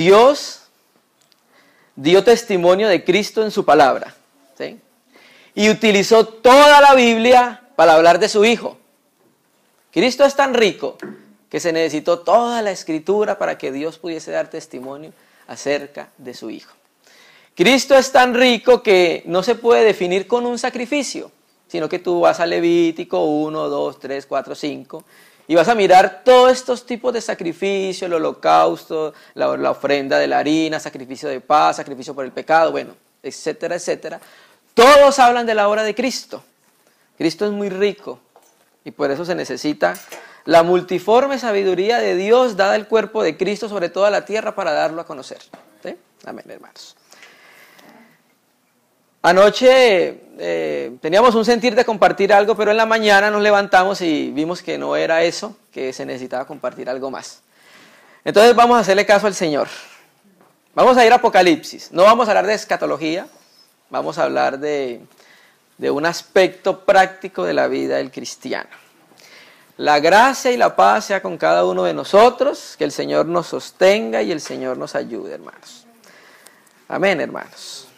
Dios dio testimonio de Cristo en su palabra, ¿sí? Y utilizó toda la Biblia para hablar de su Hijo. Cristo es tan rico que se necesitó toda la Escritura para que Dios pudiese dar testimonio acerca de su Hijo. Cristo es tan rico que no se puede definir con un sacrificio, sino que tú vas a Levítico 1, 2, 3, 4, 5 y vas a mirar todos estos tipos de sacrificio, el holocausto, la ofrenda de la harina, sacrificio de paz, sacrificio por el pecado, bueno, etcétera, etcétera. Todos hablan de la obra de Cristo. Cristo es muy rico y por eso se necesita la multiforme sabiduría de Dios dada al cuerpo de Cristo sobre toda la tierra para darlo a conocer. ¿Sí? Amén, hermanos. Anoche teníamos un sentir de compartir algo, pero en la mañana nos levantamos y vimos que no era eso, que se necesitaba compartir algo más. Entonces vamos a hacerle caso al Señor. Vamos a ir a Apocalipsis. No vamos a hablar de escatología, vamos a hablar de un aspecto práctico de la vida del cristiano. La gracia y la paz sea con cada uno de nosotros, que el Señor nos sostenga y el Señor nos ayude, hermanos. Amén, hermanos.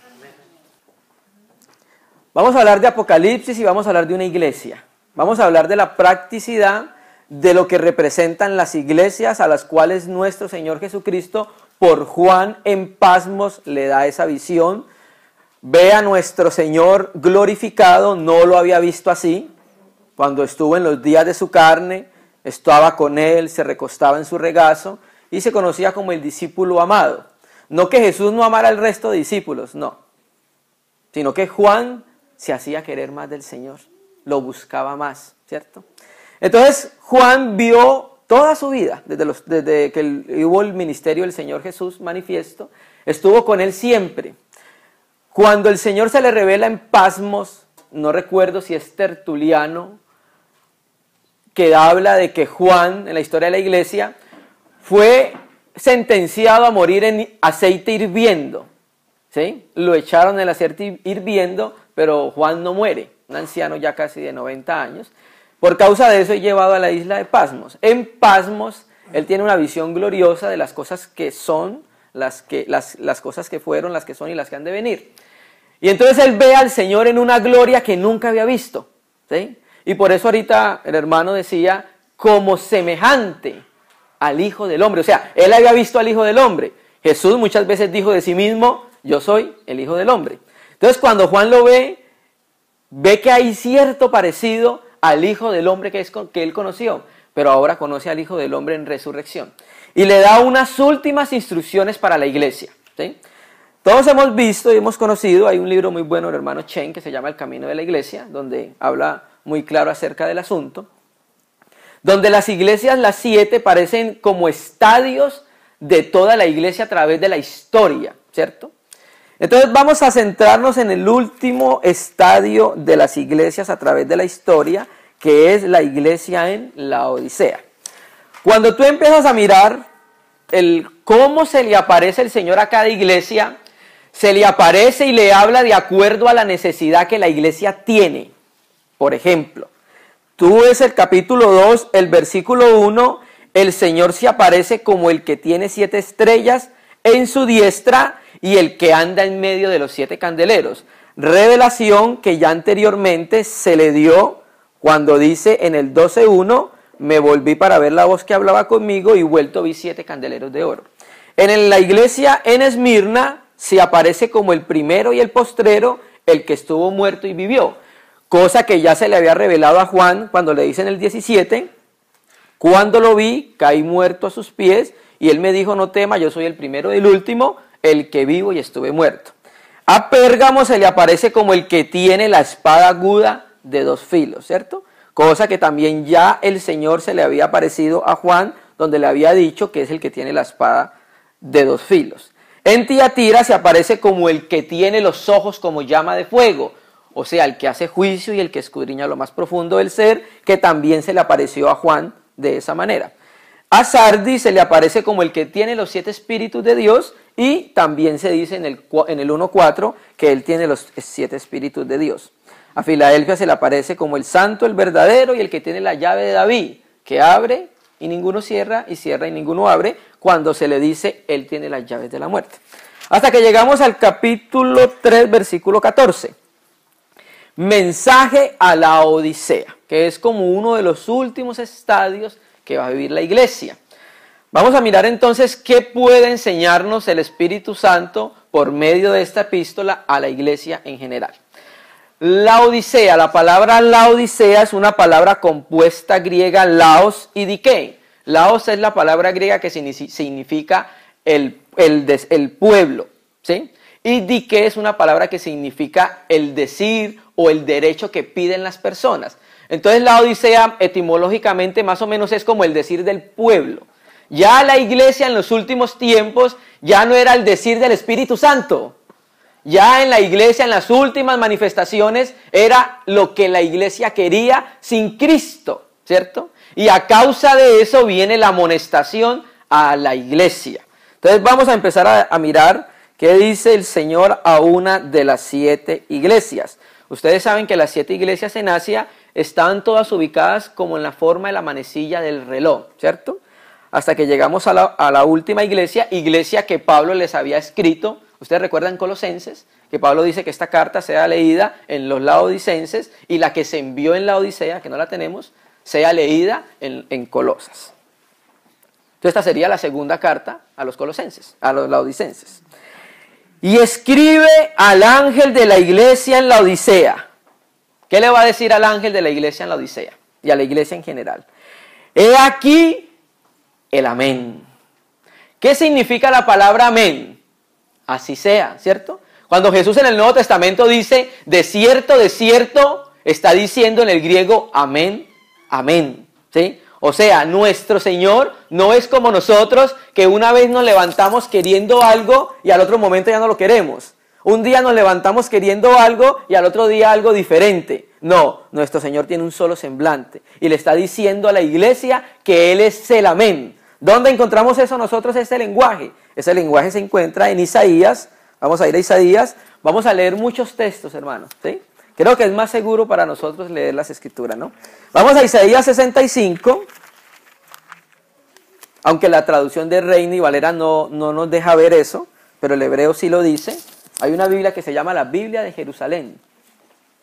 Vamos a hablar de Apocalipsis y vamos a hablar de una iglesia. Vamos a hablar de la practicidad de lo que representan las iglesias a las cuales nuestro Señor Jesucristo, por Juan en Pasmos, le da esa visión. Ve a nuestro Señor glorificado, no lo había visto así. Cuando estuvo en los días de su carne, estaba con él, se recostaba en su regazo y se conocía como el discípulo amado. No que Jesús no amara al resto de discípulos, no. Sino que Juan se hacía querer más del Señor, lo buscaba más, ¿cierto? Entonces Juan vio toda su vida, desde que hubo el ministerio del Señor Jesús manifiesto, estuvo con él siempre. Cuando el Señor se le revela en Pasmos, no recuerdo si es Tertuliano, que habla de que Juan, en la historia de la iglesia, fue sentenciado a morir en aceite hirviendo, ¿sí? Lo echaron en el aceite hirviendo, pero Juan no muere, un anciano ya casi de 90 años. Por causa de eso es llevado a la isla de Pasmos. En Pasmos, él tiene una visión gloriosa de las cosas que son, las cosas que fueron, las que son y las que han de venir. Y entonces él ve al Señor en una gloria que nunca había visto, ¿sí? Y por eso ahorita el hermano decía, como semejante al Hijo del Hombre. O sea, él había visto al Hijo del Hombre. Jesús muchas veces dijo de sí mismo, yo soy el Hijo del Hombre. Entonces cuando Juan lo ve que hay cierto parecido al Hijo del Hombre que él conoció, pero ahora conoce al Hijo del Hombre en resurrección. Y le da unas últimas instrucciones para la iglesia, ¿sí? Todos hemos visto y hemos conocido, hay un libro muy bueno del hermano Chen que se llama El Camino de la Iglesia, donde habla muy claro acerca del asunto, donde las iglesias, las 7, parecen como estadios de toda la iglesia a través de la historia, ¿cierto? Entonces vamos a centrarnos en el último estadio de las iglesias a través de la historia, que es la iglesia en la Odisea. Cuando tú empiezas a mirar cómo se le aparece el Señor a cada iglesia, se le aparece y le habla de acuerdo a la necesidad que la iglesia tiene. Por ejemplo, tú ves el capítulo 2, el versículo 1, el Señor se aparece como el que tiene 7 estrellas en su diestra y el que anda en medio de los 7 candeleros. Revelación que ya anteriormente se le dio cuando dice en el 12:1, me volví para ver la voz que hablaba conmigo y vuelto vi 7 candeleros de oro. En la iglesia en Esmirna se aparece como el primero y el postrero, el que estuvo muerto y vivió. Cosa que ya se le había revelado a Juan cuando le dice en el 17, cuando lo vi, caí muerto a sus pies y él me dijo, no tema, yo soy el primero y el último, el que vivo y estuve muerto. A Pérgamo se le aparece como el que tiene la espada aguda de 2 filos, ¿cierto? Cosa que también ya el Señor se le había aparecido a Juan, donde le había dicho que es el que tiene la espada de 2 filos. En Tiatira se aparece como el que tiene los ojos como llama de fuego, o sea, el que hace juicio y el que escudriña lo más profundo del ser, que también se le apareció a Juan de esa manera. A Sardis se le aparece como el que tiene los 7 espíritus de Dios y también se dice en el 1:4 que él tiene los 7 espíritus de Dios. A Filadelfia se le aparece como el santo, el verdadero y el que tiene la llave de David, que abre y ninguno cierra y cierra y ninguno abre, cuando se le dice, Él tiene las llaves de la muerte. Hasta que llegamos al capítulo 3, versículo 14. Mensaje a la Odisea, que es como uno de los últimos estadios que va a vivir la iglesia. Vamos a mirar entonces qué puede enseñarnos el Espíritu Santo por medio de esta epístola a la iglesia en general. La Odisea, la palabra Laodicea es una palabra compuesta griega laos y dike. Laos es la palabra griega que significa el pueblo, ¿sí? Y dike es una palabra que significa el decir o el derecho que piden las personas. Entonces la Odisea etimológicamente más o menos es como el decir del pueblo. Ya la iglesia en los últimos tiempos ya no era el decir del Espíritu Santo. Ya en la iglesia, en las últimas manifestaciones, era lo que la iglesia quería sin Cristo, ¿cierto? Y a causa de eso viene la amonestación a la iglesia. Entonces vamos a empezar a mirar qué dice el Señor a una de las 7 iglesias. Ustedes saben que las 7 iglesias en Asia están todas ubicadas como en la forma de la manecilla del reloj, ¿cierto? Hasta que llegamos a la última iglesia que Pablo les había escrito. Ustedes recuerdan Colosenses, que Pablo dice que esta carta sea leída en los laodicenses y la que se envió en la Odisea, que no la tenemos, sea leída en Colosas. Entonces esta sería la segunda carta a los colosenses, a los laodicenses. Y escribe al ángel de la iglesia en la Odisea. ¿Qué le va a decir al ángel de la iglesia en la Odisea? Y a la iglesia en general. He aquí el amén. ¿Qué significa la palabra amén? Así sea, ¿cierto? Cuando Jesús en el Nuevo Testamento dice, de cierto, está diciendo en el griego amén, amén, ¿sí? O sea, nuestro Señor no es como nosotros, que una vez nos levantamos queriendo algo y al otro momento ya no lo queremos. Un día nos levantamos queriendo algo y al otro día algo diferente. No, nuestro Señor tiene un solo semblante y le está diciendo a la iglesia que Él es el amén. ¿Dónde encontramos eso nosotros? Ese lenguaje. Ese lenguaje se encuentra en Isaías. Vamos a ir a Isaías. Vamos a leer muchos textos, hermanos, ¿sí? Creo que es más seguro para nosotros leer las escrituras, ¿no? Vamos a Isaías 65. Aunque la traducción de Reina y Valera no nos deja ver eso, pero el hebreo sí lo dice. Hay una Biblia que se llama la Biblia de Jerusalén.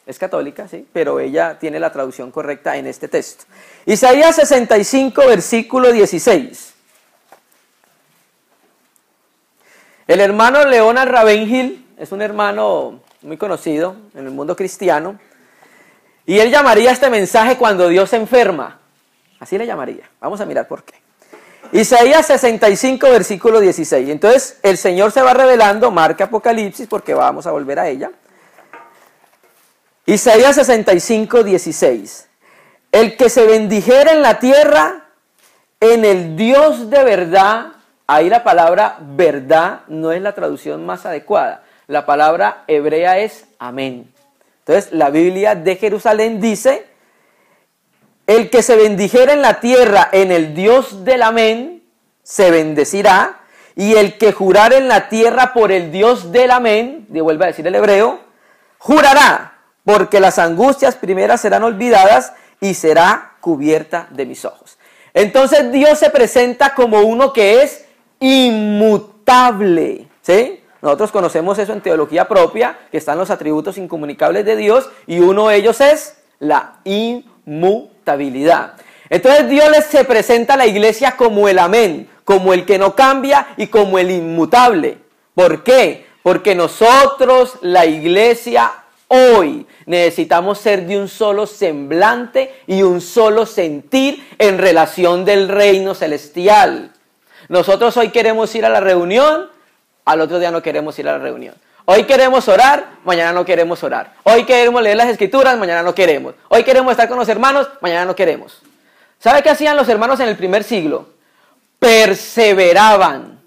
Es católica, sí, pero ella tiene la traducción correcta en este texto. Isaías 65, versículo 16. El hermano Leonard Ravenhill es un hermano muy conocido en el mundo cristiano. Y él llamaría este mensaje cuando Dios se enferma. Así le llamaría. Vamos a mirar por qué. Isaías 65, versículo 16. Entonces el Señor se va revelando, marca Apocalipsis porque vamos a volver a ella. Isaías 65, 16. El que se bendijera en la tierra, en el Dios de verdad. Ahí la palabra verdad no es la traducción más adecuada. La palabra hebrea es amén. Entonces la Biblia de Jerusalén dice, el que se bendijera en la tierra, en el Dios del amén, se bendecirá. Y el que jurara en la tierra por el Dios del amén, vuelve a decir el hebreo, jurará. Porque las angustias primeras serán olvidadas y será cubierta de mis ojos. Entonces Dios se presenta como uno que es inmutable, ¿sí? Nosotros conocemos eso en teología propia, que están los atributos incomunicables de Dios, y uno de ellos es la inmutabilidad. Entonces Dios se presenta a la iglesia como el amén, como el que no cambia y como el inmutable. ¿Por qué? Porque nosotros, la iglesia, hoy necesitamos ser de un solo semblante y un solo sentir en relación del reino celestial. Nosotros hoy queremos ir a la reunión, al otro día no queremos ir a la reunión. Hoy queremos orar, mañana no queremos orar. Hoy queremos leer las escrituras, mañana no queremos. Hoy queremos estar con los hermanos, mañana no queremos. ¿Sabe qué hacían los hermanos en el primer siglo? Perseveraban.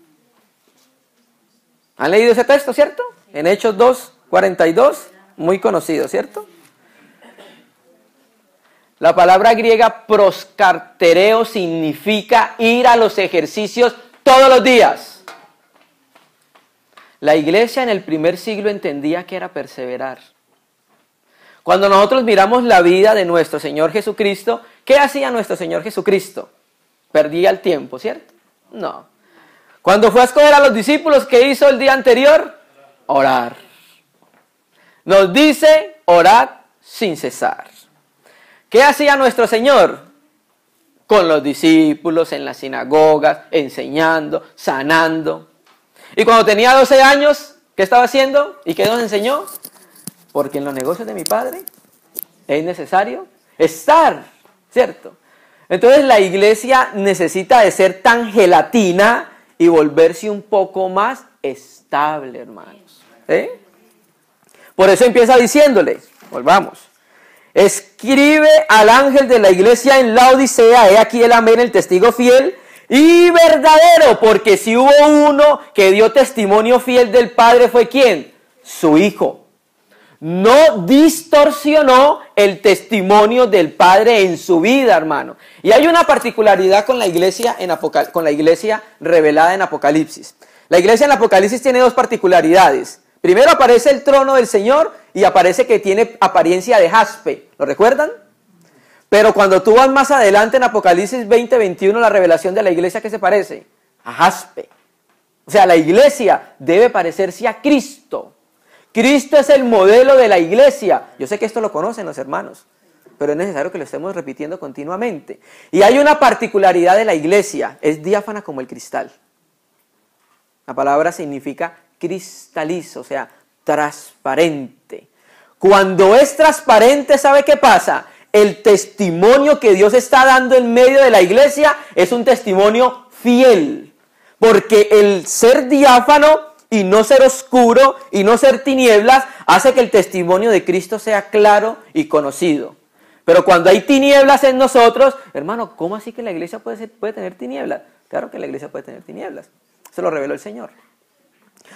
¿Han leído ese texto, cierto? En Hechos 2, 42. Muy conocido, ¿cierto? La palabra griega proskartereo significa ir a los ejercicios todos los días. La iglesia en el primer siglo entendía que era perseverar. Cuando nosotros miramos la vida de nuestro Señor Jesucristo, ¿qué hacía nuestro Señor Jesucristo? Perdía el tiempo, ¿cierto? No. Cuando fue a escoger a los discípulos, ¿qué hizo el día anterior? Orar. Nos dice, orad sin cesar. ¿Qué hacía nuestro Señor? Con los discípulos en las sinagogas, enseñando, sanando. Y cuando tenía 12 años, ¿qué estaba haciendo? ¿Y qué nos enseñó? Porque en los negocios de mi Padre es necesario estar, ¿cierto? Entonces la iglesia necesita de ser tan gelatina y volverse un poco más estable, hermanos. ¿Sí? Por eso empieza diciéndole, volvamos. Escribe al ángel de la iglesia en Laodicea, he aquí el amén, el testigo fiel y verdadero, porque si hubo uno que dio testimonio fiel del Padre, ¿fue quién? Su Hijo. No distorsionó el testimonio del Padre en su vida, hermano. Y hay una particularidad con la iglesia, con la iglesia revelada en Apocalipsis. La iglesia en Apocalipsis tiene dos particularidades. Primero aparece el trono del Señor y aparece que tiene apariencia de jaspe. ¿Lo recuerdan? Pero cuando tú vas más adelante en Apocalipsis 20-21, la revelación de la iglesia, ¿qué se parece? A jaspe. O sea, la iglesia debe parecerse a Cristo. Cristo es el modelo de la iglesia. Yo sé que esto lo conocen los hermanos, pero es necesario que lo estemos repitiendo continuamente. Y hay una particularidad de la iglesia, es diáfana como el cristal. La palabra significa cristalizo, o sea, transparente. Cuando es transparente, ¿sabe qué pasa? El testimonio que Dios está dando en medio de la iglesia es un testimonio fiel. Porque el ser diáfano y no ser oscuro y no ser tinieblas hace que el testimonio de Cristo sea claro y conocido. Pero cuando hay tinieblas en nosotros, hermano, ¿cómo así que la iglesia puede tener tinieblas? Claro que la iglesia puede tener tinieblas. Eso lo reveló el Señor.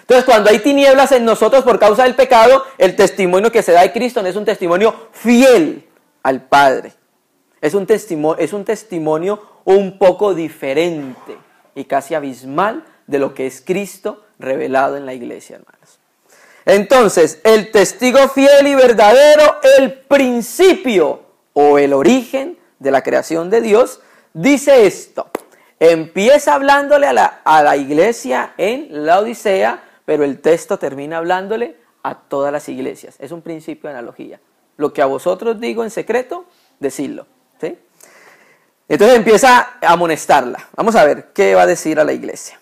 Entonces, cuando hay tinieblas en nosotros por causa del pecado, el testimonio que se da de Cristo no es un testimonio fiel al Padre. Es un testimonio un poco diferente y casi abismal de lo que es Cristo revelado en la iglesia, hermanos. Entonces, el testigo fiel y verdadero, el principio o el origen de la creación de Dios, dice esto. Empieza hablándole a la iglesia en Laodicea, pero el texto termina hablándole a todas las iglesias. Es un principio de analogía. Lo que a vosotros digo en secreto, decidlo. ¿Sí? Entonces empieza a amonestarla. Vamos a ver qué va a decir a la iglesia.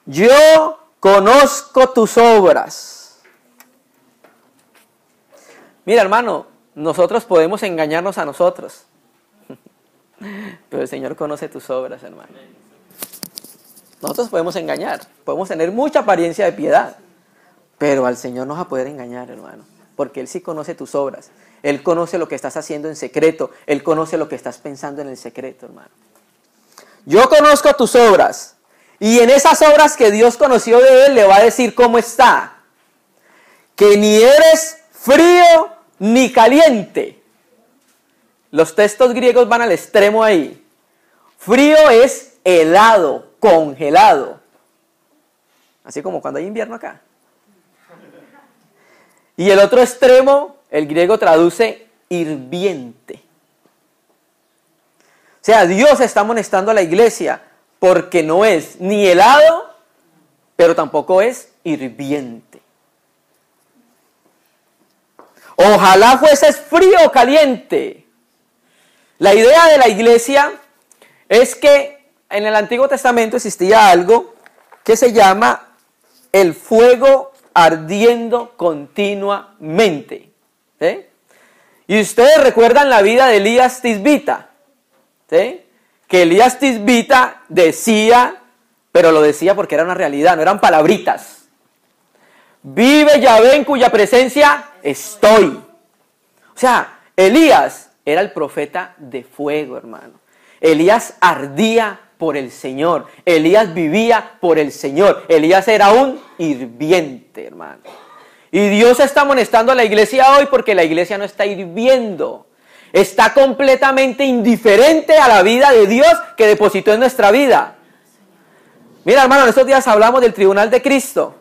Yo conozco tus obras. Mira, hermano, nosotros podemos engañarnos a nosotros. Pero el Señor conoce tus obras, hermano. Nosotros podemos engañar, podemos tener mucha apariencia de piedad, pero al Señor no vas a poder engañar, hermano, porque Él sí conoce tus obras. Él conoce lo que estás haciendo en secreto, Él conoce lo que estás pensando en el secreto, hermano. Yo conozco tus obras, y en esas obras que Dios conoció de Él, le va a decir cómo está. Que ni eres frío ni caliente. Los textos griegos van al extremo ahí. Frío es helado, congelado. Así como cuando hay invierno acá. Y el otro extremo, el griego traduce hirviente. O sea, Dios está amonestando a la iglesia porque no es ni helado, pero tampoco es hirviente. Ojalá fueses frío o caliente. La idea de la iglesia es que en el Antiguo Testamento existía algo que se llama el fuego ardiendo continuamente. ¿Sí? Y ustedes recuerdan la vida de Elías Tisbita. ¿Sí? Que Elías Tisbita decía, pero lo decía porque era una realidad, no eran palabritas. Vive Yahvé en cuya presencia estoy. O sea, Elías era el profeta de fuego, hermano. Elías ardía por el Señor. Elías vivía por el Señor. Elías era un hirviente, hermano. Y Dios está amonestando a la iglesia hoy porque la iglesia no está hirviendo. Está completamente indiferente a la vida de Dios que depositó en nuestra vida. Mira, hermano, en estos días hablamos del tribunal de Cristo.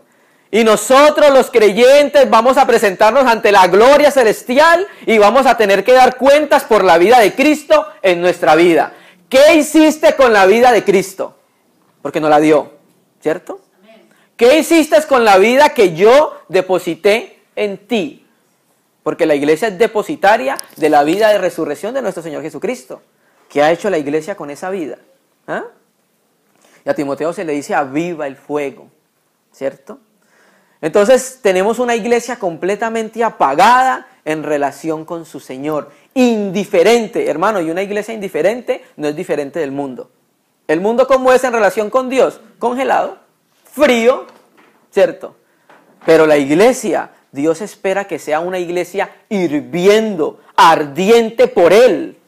Y nosotros los creyentes vamos a presentarnos ante la gloria celestial y vamos a tener que dar cuentas por la vida de Cristo en nuestra vida. ¿Qué hiciste con la vida de Cristo? porque nos la dio, ¿cierto? ¿Qué hiciste con la vida que yo deposité en ti? Porque la iglesia es depositaria de la vida de resurrección de nuestro Señor Jesucristo. ¿Qué ha hecho la iglesia con esa vida? ¿Ah? Y a Timoteo se le dice: aviva el fuego, ¿cierto? Entonces tenemos una iglesia completamente apagada en relación con su Señor, indiferente, hermano, y una iglesia indiferente no es diferente del mundo. ¿El mundo cómo es en relación con Dios? Congelado, frío, ¿cierto? Pero la iglesia, Dios espera que sea una iglesia hirviendo, ardiente por Él.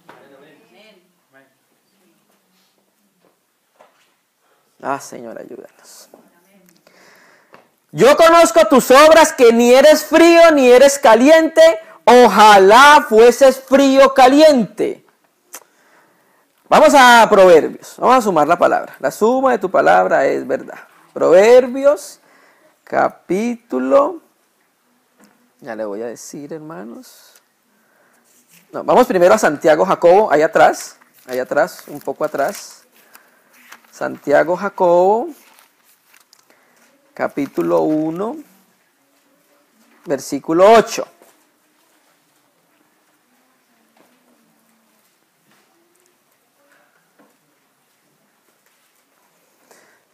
Ah, Señor, ayúdanos. Yo conozco tus obras, que ni eres frío ni eres caliente. Ojalá fueses frío o caliente. Vamos a Proverbios. Vamos a sumar la palabra. La suma de tu palabra es verdad. Proverbios, capítulo. Ya le voy a decir, hermanos. No, vamos primero a Santiago, Jacobo, ahí atrás, un poco atrás. Santiago, Jacobo, capítulo 1, versículo 8.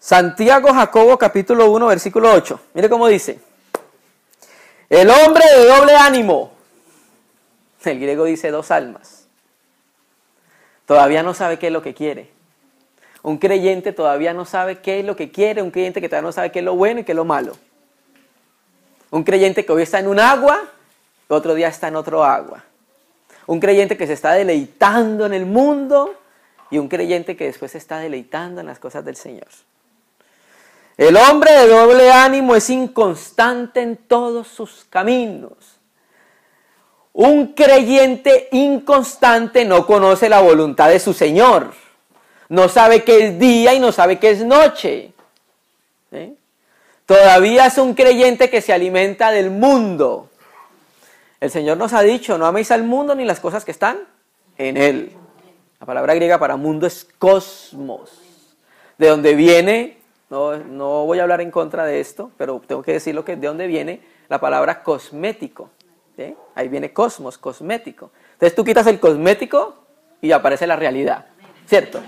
Santiago, Jacobo, capítulo 1, versículo 8. Mire cómo dice. El hombre de doble ánimo. El griego dice dos almas. Todavía no sabe qué es lo que quiere. Un creyente todavía no sabe qué es lo que quiere. Un creyente que todavía no sabe qué es lo bueno y qué es lo malo. Un creyente que hoy está en un agua, otro día está en otro agua. Un creyente que se está deleitando en el mundo y un creyente que después se está deleitando en las cosas del Señor. El hombre de doble ánimo es inconstante en todos sus caminos. Un creyente inconstante no conoce la voluntad de su Señor. No sabe qué es día y no sabe qué es noche. ¿Sí? Todavía es un creyente que se alimenta del mundo. El Señor nos ha dicho: no améis al mundo ni las cosas que están en él. La palabra griega para mundo es cosmos. De donde viene, no voy a hablar en contra de esto, pero tengo que decir de dónde viene la palabra cosmético. ¿Sí? Ahí viene cosmos, cosmético. Entonces tú quitas el cosmético y aparece la realidad, ¿cierto?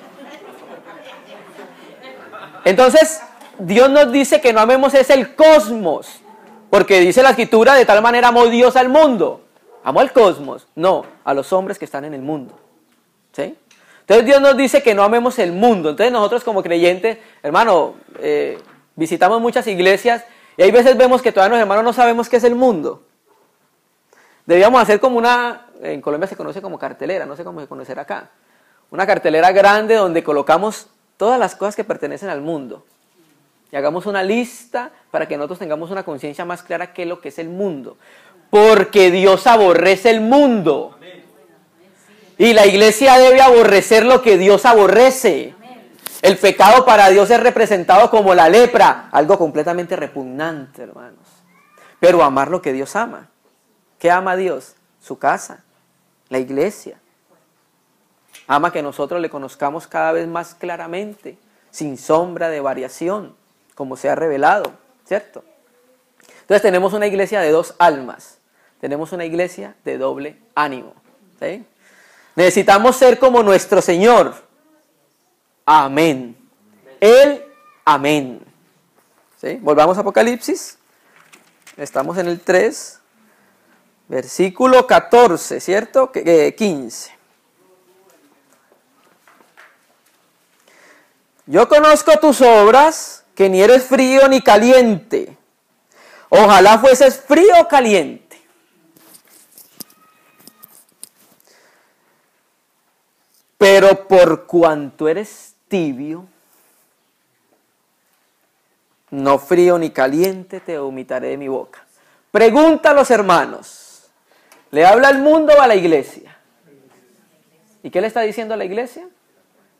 Entonces Dios nos dice que no amemos es el cosmos, porque dice la Escritura: de tal manera amó Dios al mundo. Amó al cosmos, no, a los hombres que están en el mundo. ¿Sí? Entonces Dios nos dice que no amemos el mundo. Entonces nosotros como creyentes, hermano, visitamos muchas iglesias y hay veces vemos que todavía los hermanos no sabemos qué es el mundo. Debíamos hacer como en Colombia se conoce como cartelera, no sé cómo se conocerá acá. Una cartelera grande donde colocamos todas las cosas que pertenecen al mundo. Y hagamos una lista para que nosotros tengamos una conciencia más clara qué es lo que es el mundo. Porque Dios aborrece el mundo. Y la iglesia debe aborrecer lo que Dios aborrece. El pecado para Dios es representado como la lepra, algo completamente repugnante, hermanos. Pero amar lo que Dios ama. ¿Qué ama Dios? Su casa, la iglesia. Ama que nosotros le conozcamos cada vez más claramente, sin sombra de variación, como se ha revelado, ¿cierto? Entonces tenemos una iglesia de dos almas, tenemos una iglesia de doble ánimo, ¿sí? Necesitamos ser como nuestro Señor. Amén. Él, amén. ¿Sí? Volvamos a Apocalipsis. Estamos en el 3, versículo 14, ¿cierto? 15. Yo conozco tus obras, que ni eres frío ni caliente. Ojalá fueses frío o caliente. Pero por cuanto eres tibio, no frío ni caliente, te vomitaré de mi boca. Pregunta a los hermanos, ¿le habla al mundo o a la iglesia? ¿Y qué le está diciendo a la iglesia?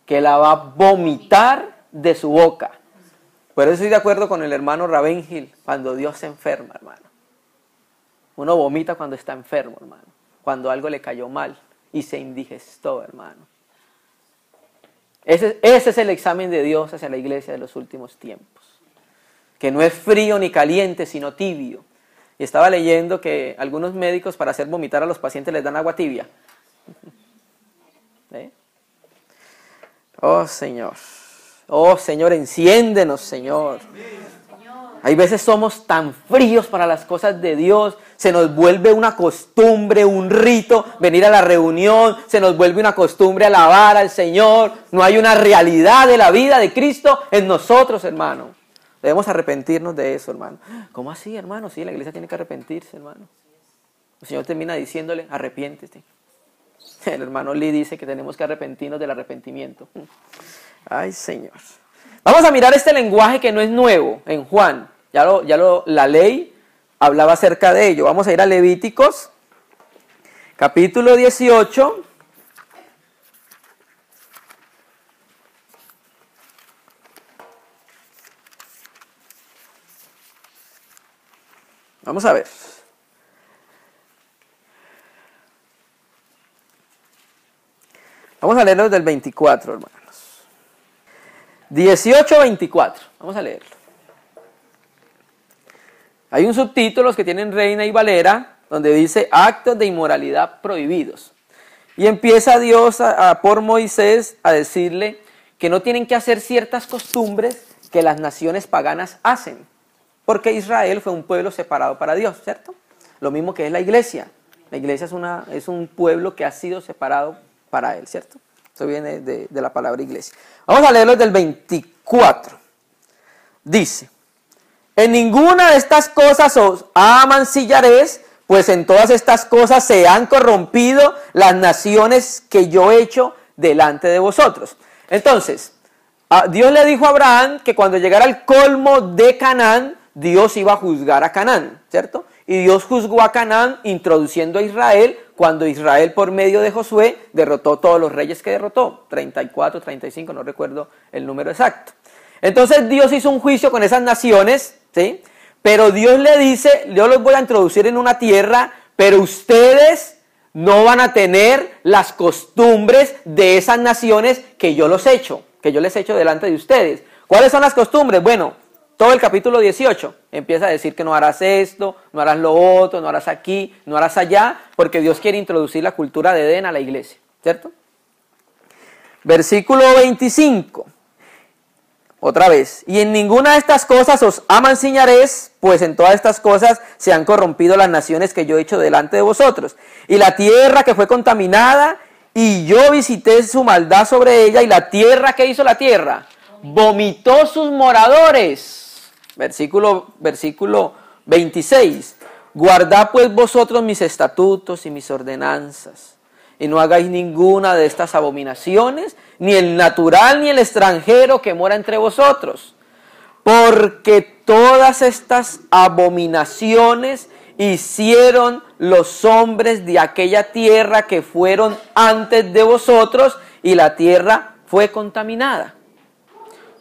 Que la va a vomitar de su boca. Por eso estoy de acuerdo con el hermano Ravengil, cuando Dios se enferma, hermano. Uno vomita cuando está enfermo, hermano. Cuando algo le cayó mal y se indigestó, hermano. Ese es el examen de Dios hacia la iglesia de los últimos tiempos. Que no es frío ni caliente, sino tibio. Y estaba leyendo que algunos médicos para hacer vomitar a los pacientes les dan agua tibia. ¿Eh? Oh Señor, enciéndenos, Señor. Hay veces somos tan fríos para las cosas de Dios, se nos vuelve una costumbre, un rito, venir a la reunión, se nos vuelve una costumbre alabar al Señor. No hay una realidad de la vida de Cristo en nosotros, hermano. Debemos arrepentirnos de eso, hermano. ¿Cómo así, hermano? Sí, la iglesia tiene que arrepentirse, hermano. El Señor termina diciéndole, arrepiéntete. El hermano Lee dice que tenemos que arrepentirnos del arrepentimiento. Ay, Señor. Vamos a mirar este lenguaje que no es nuevo en Juan. La ley hablaba acerca de ello. Vamos a ir a Levíticos, capítulo 18. Vamos a ver. Vamos a leerlo desde el 24, hermanos. 18-24. Vamos a leerlo. Hay un subtítulo que tienen Reina y Valera, donde dice actos de inmoralidad prohibidos. Y empieza Dios por Moisés a decirle que no tienen que hacer ciertas costumbres que las naciones paganas hacen. Porque Israel fue un pueblo separado para Dios, ¿cierto? Lo mismo que es la iglesia. La iglesia es un pueblo que ha sido separado para él, ¿cierto? Eso viene de la palabra iglesia. Vamos a leerlo del 24. Dice, en ninguna de estas cosas os amancillaréis, pues en todas estas cosas se han corrompido las naciones que yo he hecho delante de vosotros. Entonces, Dios le dijo a Abraham que cuando llegara el colmo de Canaán, Dios iba a juzgar a Canaán, ¿cierto? Y Dios juzgó a Canaán introduciendo a Israel, cuando Israel por medio de Josué derrotó todos los reyes que derrotó, 34, 35, no recuerdo el número exacto. Entonces Dios hizo un juicio con esas naciones, ¿sí? Pero Dios le dice, yo los voy a introducir en una tierra, pero ustedes no van a tener las costumbres de esas naciones que yo les he hecho delante de ustedes. ¿Cuáles son las costumbres? Bueno, todo el capítulo 18 empieza a decir que no harás esto, no harás lo otro, no harás aquí, no harás allá, porque Dios quiere introducir la cultura de Edén a la iglesia, ¿cierto? Versículo 25, otra vez, y en ninguna de estas cosas os amancillaréis, pues en todas estas cosas se han corrompido las naciones que yo he hecho delante de vosotros, y la tierra que fue contaminada, y yo visité su maldad sobre ella, y la tierra, ¿qué hizo la tierra? Vomitó sus moradores. Versículo 26. Guardad pues vosotros mis estatutos y mis ordenanzas, y no hagáis ninguna de estas abominaciones, ni el natural ni el extranjero que mora entre vosotros, porque todas estas abominaciones hicieron los hombres de aquella tierra que fueron antes de vosotros, y la tierra fue contaminada.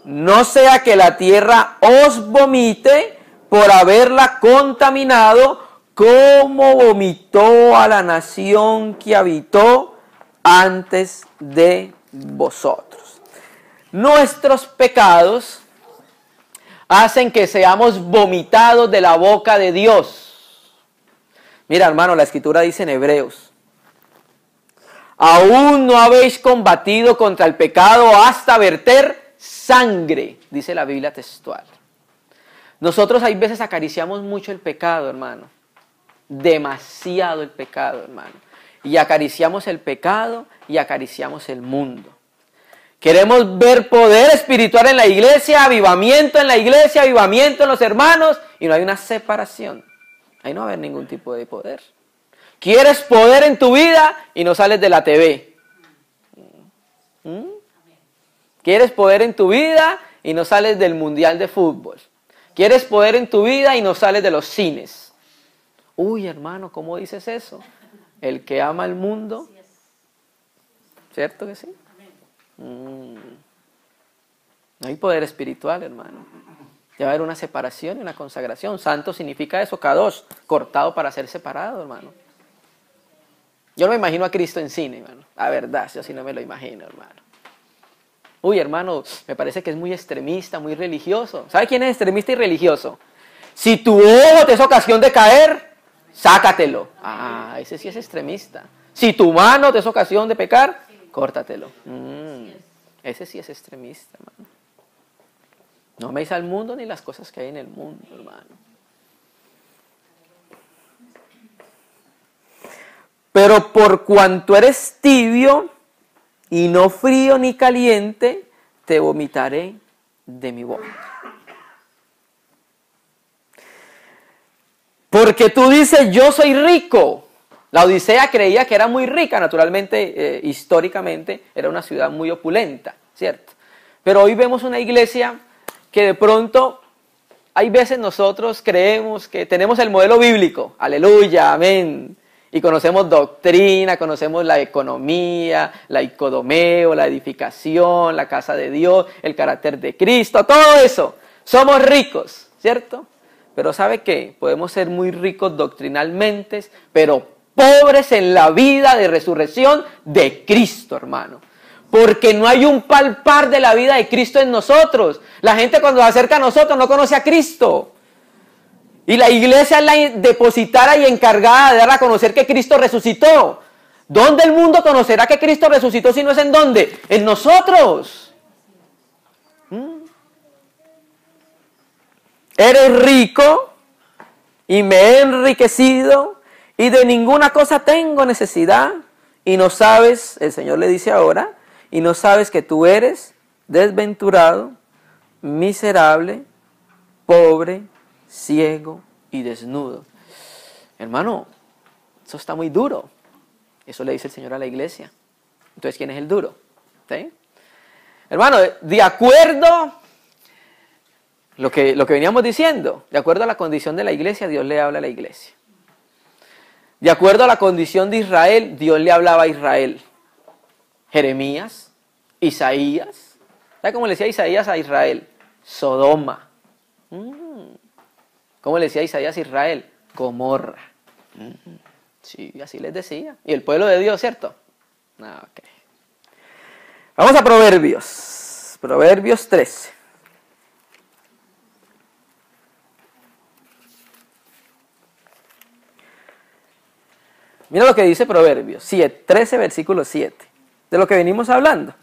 No sea que la tierra os vomite por haberla contaminado, como vomitó a la nación que habitó antes de vosotros. Nuestros pecados hacen que seamos vomitados de la boca de Dios. Mira, hermano, la escritura dice en Hebreos, aún no habéis combatido contra el pecado hasta verter sangre, dice la Biblia textual. Nosotros hay veces acariciamos mucho el pecado, hermano. Demasiado el pecado, hermano. Y acariciamos el pecado y acariciamos el mundo. Queremos ver poder espiritual en la iglesia, avivamiento en la iglesia, avivamiento en los hermanos, y no hay una separación. Ahí no va a haber ningún tipo de poder. Quieres poder en tu vida y no sales de la TV. Quieres poder en tu vida y no sales del mundial de fútbol. Quieres poder en tu vida y no sales de los cines. Uy, hermano, ¿cómo dices eso? El que ama el mundo. ¿Cierto que sí? No hay poder espiritual, hermano. Debe haber una separación y una consagración. Santo significa eso, kadosh, cortado para ser separado, hermano. Yo no me imagino a Cristo en cine, hermano. La verdad, yo sí no me lo imagino, hermano. Uy, hermano, me parece que es muy extremista, muy religioso. ¿Sabe quién es extremista y religioso? Si tu ojo te es ocasión de caer, sácatelo. Ah, ese sí es extremista. Si tu mano te es ocasión de pecar, córtatelo. Ese sí es extremista, hermano. No améis al mundo ni las cosas que hay en el mundo, hermano. Pero por cuanto eres tibio y no frío ni caliente, te vomitaré de mi boca. Porque tú dices, yo soy rico. La Odisea creía que era muy rica, naturalmente, históricamente, era una ciudad muy opulenta, ¿cierto? Pero hoy vemos una iglesia que de pronto, hay veces nosotros creemos que tenemos el modelo bíblico, aleluya, amén, y conocemos doctrina, conocemos la economía, la icodomeo, la edificación, la casa de Dios, el carácter de Cristo, todo eso, somos ricos, ¿cierto? Pero ¿sabe qué? Podemos ser muy ricos doctrinalmente, pero pobres en la vida de resurrección de Cristo, hermano. Porque no hay un palpar de la vida de Cristo en nosotros. La gente cuando se acerca a nosotros no conoce a Cristo. Y la iglesia es la depositaria y encargada de dar a conocer que Cristo resucitó. ¿Dónde el mundo conocerá que Cristo resucitó si no es en dónde? En nosotros. Eres rico y me he enriquecido y de ninguna cosa tengo necesidad. Y no sabes, el Señor le dice ahora, y no sabes que tú eres desventurado, miserable, pobre, ciego y desnudo. Hermano, eso está muy duro. Eso le dice el Señor a la iglesia. Entonces, ¿quién es el duro? ¿Sí? Hermano, de acuerdo lo que veníamos diciendo, de acuerdo a la condición de la iglesia, Dios le habla a la iglesia. De acuerdo a la condición de Israel, Dios le hablaba a Israel. Jeremías, Isaías. ¿Sabe cómo le decía Isaías a Israel? Sodoma. ¿Cómo le decía Isaías a Israel? Gomorra. Sí, así les decía. Y el pueblo de Dios, ¿cierto? Okay. Vamos a Proverbios. Proverbios 13. Mira lo que dice Proverbios 13, versículo 7. De lo que venimos hablando.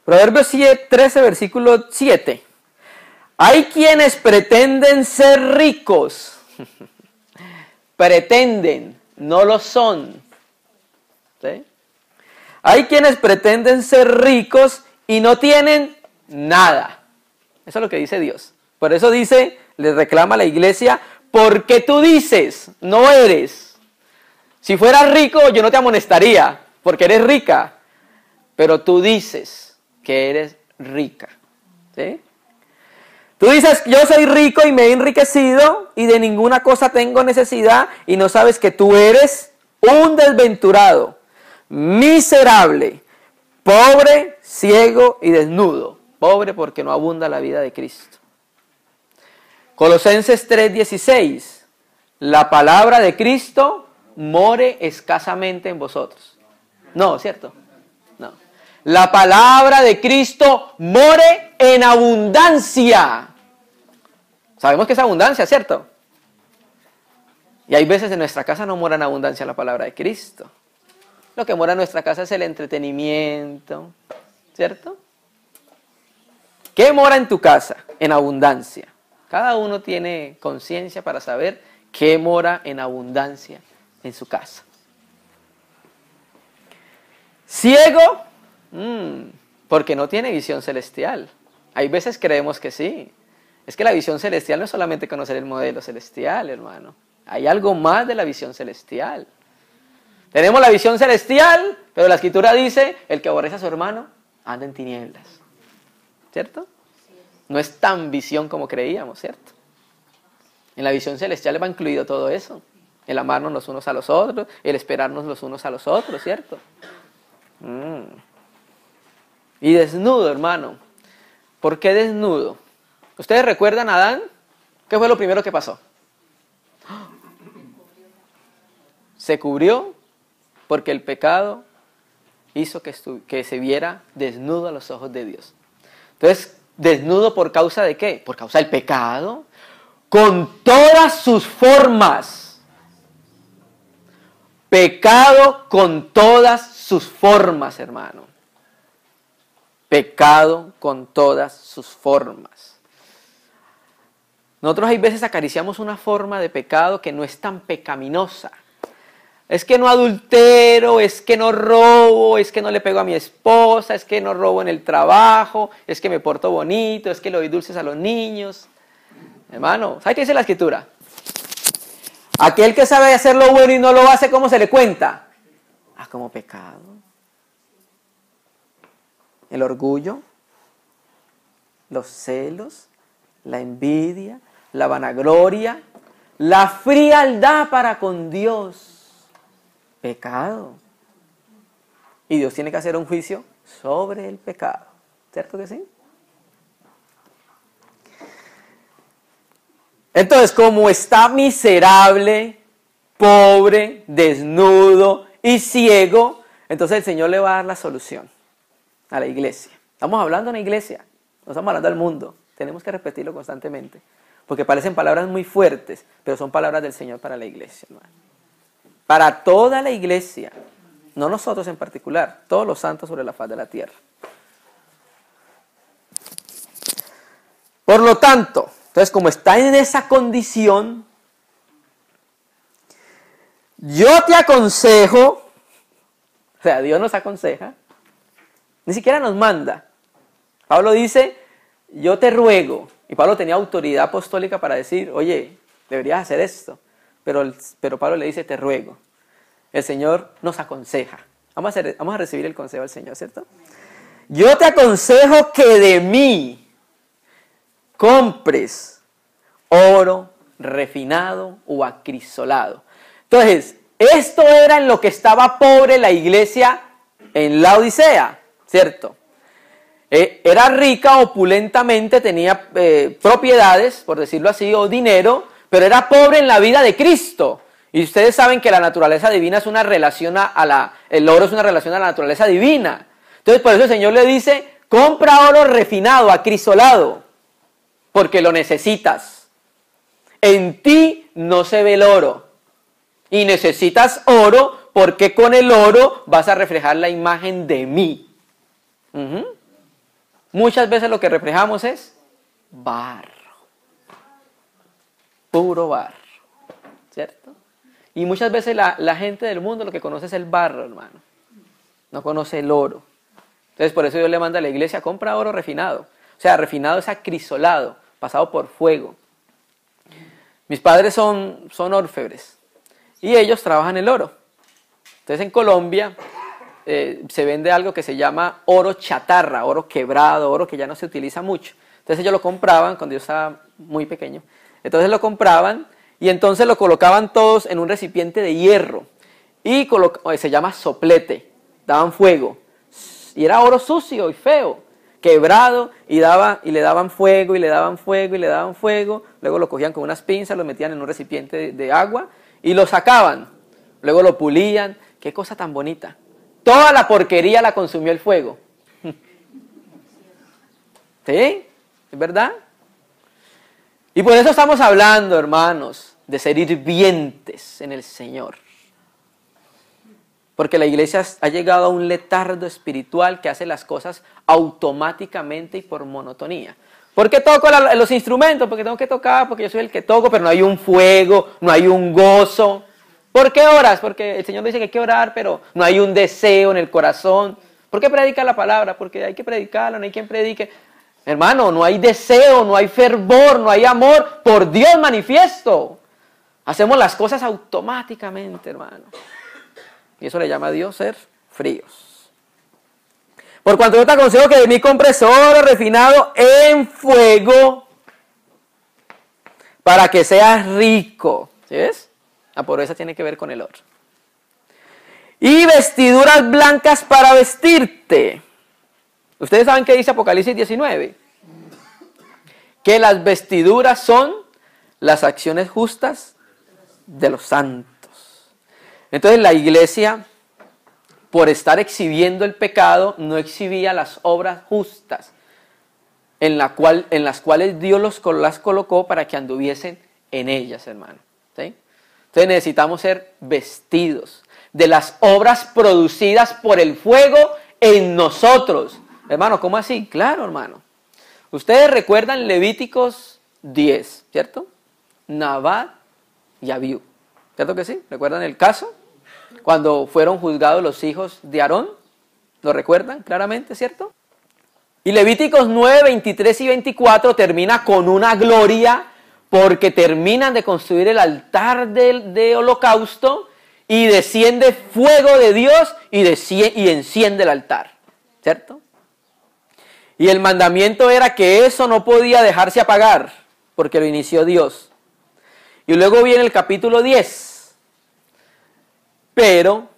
Proverbios 13, versículo 7. Hay quienes pretenden ser ricos. Pretenden, no lo son. ¿Sí? Hay quienes pretenden ser ricos y no tienen nada. Eso es lo que dice Dios. Por eso dice, le reclama a la iglesia, porque tú dices, no eres. Si fueras rico, yo no te amonestaría, porque eres rica. Pero tú dices que eres rica. ¿Sí? Tú dices, yo soy rico y me he enriquecido y de ninguna cosa tengo necesidad y no sabes que tú eres un desventurado, miserable, pobre, ciego y desnudo. Pobre porque no abunda la vida de Cristo. Colosenses 3:16. La palabra de Cristo more escasamente en vosotros. No, ¿cierto? No. La palabra de Cristo more en abundancia. Sabemos que es abundancia, ¿cierto? Y hay veces en nuestra casa no mora en abundancia la palabra de Cristo. Lo que mora en nuestra casa es el entretenimiento, ¿cierto? ¿Qué mora en tu casa? En abundancia. Cada uno tiene conciencia para saber qué mora en abundancia en su casa. Ciego, porque no tiene visión celestial. Hay veces creemos que sí. Es que la visión celestial no es solamente conocer el modelo celestial, hermano. Hay algo más de la visión celestial. Tenemos la visión celestial, pero la Escritura dice, el que aborrece a su hermano anda en tinieblas. ¿Cierto? No es tan visión como creíamos, ¿cierto? En la visión celestial va incluido todo eso. El amarnos los unos a los otros, el esperarnos los unos a los otros, ¿cierto? Y desnudo, hermano. ¿Por qué desnudo? ¿Ustedes recuerdan a Adán? ¿Qué fue lo primero que pasó? se cubrió porque el pecado hizo que se viera desnudo a los ojos de Dios. Entonces, ¿desnudo por causa de qué? Por causa del pecado, con todas sus formas. Pecado con todas sus formas, hermano. Pecado con todas sus formas. Nosotros hay veces acariciamos una forma de pecado que no es tan pecaminosa. Es que no adultero, es que no robo, es que no le pego a mi esposa, es que no robo en el trabajo, es que me porto bonito, es que le doy dulces a los niños. Hermano, ¿sabe qué dice la Escritura? Aquel que sabe hacer lo bueno y no lo hace, ¿cómo se le cuenta? Ah, como pecado. El orgullo, los celos, la envidia, la vanagloria, la frialdad para con Dios. Pecado. Y Dios tiene que hacer un juicio sobre el pecado. ¿Cierto que sí? Entonces, como está miserable, pobre, desnudo y ciego, entonces el Señor le va a dar la solución a la iglesia. Estamos hablando de una iglesia, no estamos hablando del mundo. Tenemos que repetirlo constantemente, porque parecen palabras muy fuertes, pero son palabras del Señor para la iglesia, hermano. Para toda la iglesia, no nosotros en particular, todos los santos sobre la faz de la tierra. Por lo tanto, entonces como está en esa condición, yo te aconsejo, o sea, Dios nos aconseja, ni siquiera nos manda. Pablo dice, yo te ruego, y Pablo tenía autoridad apostólica para decir, oye, deberías hacer esto. Pero Pablo le dice, te ruego. El Señor nos aconseja. Vamos a recibir el consejo del Señor, ¿cierto? Yo te aconsejo que de mí compres oro refinado o acrisolado. Entonces, esto era en lo que estaba pobre la iglesia en la Odisea, ¿cierto? Era rica opulentamente, tenía propiedades, por decirlo así, o dinero, pero era pobre en la vida de Cristo. Y ustedes saben que la naturaleza divina es una relación el oro es una relación a la naturaleza divina. Entonces por eso el Señor le dice, compra oro refinado, acrisolado, porque lo necesitas. En ti no se ve el oro. Y necesitas oro porque con el oro vas a reflejar la imagen de mí. Muchas veces lo que reflejamos es barro. Puro barro. ¿Cierto? Y muchas veces la gente del mundo lo que conoce es el barro, hermano. No conoce el oro. Entonces por eso Dios le manda a la iglesia, compra oro refinado. O sea, refinado es acrisolado, pasado por fuego. Mis padres son orfebres y ellos trabajan el oro. Entonces en Colombia se vende algo que se llama oro chatarra, oro quebrado, oro que ya no se utiliza mucho. Entonces ellos lo compraban cuando yo estaba muy pequeño. Entonces lo compraban y entonces lo colocaban todos en un recipiente de hierro. Y se llama soplete, daban fuego. Y era oro sucio y feo, quebrado, y le daban fuego, y le daban fuego, y le daban fuego. Luego lo cogían con unas pinzas, lo metían en un recipiente de agua y lo sacaban. Luego lo pulían. Qué cosa tan bonita. Toda la porquería la consumió el fuego. ¿Sí? ¿Es verdad? Y por eso estamos hablando, hermanos, de ser hirvientes en el Señor. Porque la iglesia ha llegado a un letargo espiritual que hace las cosas automáticamente y por monotonía. ¿Por qué toco los instrumentos? Porque tengo que tocar, porque yo soy el que toco, pero no hay un fuego, no hay un gozo. ¿Por qué oras? Porque el Señor dice que hay que orar, pero no hay un deseo en el corazón. ¿Por qué predica la palabra? Porque hay que predicarla, no hay quien predique. Hermano, no hay deseo, no hay fervor, no hay amor por Dios manifiesto. Hacemos las cosas automáticamente, hermano. Y eso le llama a Dios ser fríos. Por cuanto yo te aconsejo que de mí compres oro refinado en fuego para que seas rico. ¿Sí ves? La pobreza tiene que ver con el oro. Y vestiduras blancas para vestirte. Ustedes saben qué dice Apocalipsis 19. Que las vestiduras son las acciones justas de los santos. Entonces la iglesia, por estar exhibiendo el pecado, no exhibía las obras justas en las cuales Dios las colocó para que anduviesen en ellas, hermano. ¿Sí? Entonces necesitamos ser vestidos de las obras producidas por el fuego en nosotros. Hermano, ¿cómo así? Claro, hermano. Ustedes recuerdan Levíticos 10, ¿cierto? Nadab y Abiú. ¿Cierto que sí? ¿Recuerdan el caso? Cuando fueron juzgados los hijos de Aarón. ¿Lo recuerdan claramente, cierto? Y Levíticos 9, 23 y 24 termina con una gloria porque terminan de construir el altar de holocausto y desciende fuego de Dios y enciende el altar, ¿cierto? Y el mandamiento era que eso no podía dejarse apagar porque lo inició Dios. Y luego viene el capítulo 10. Pero,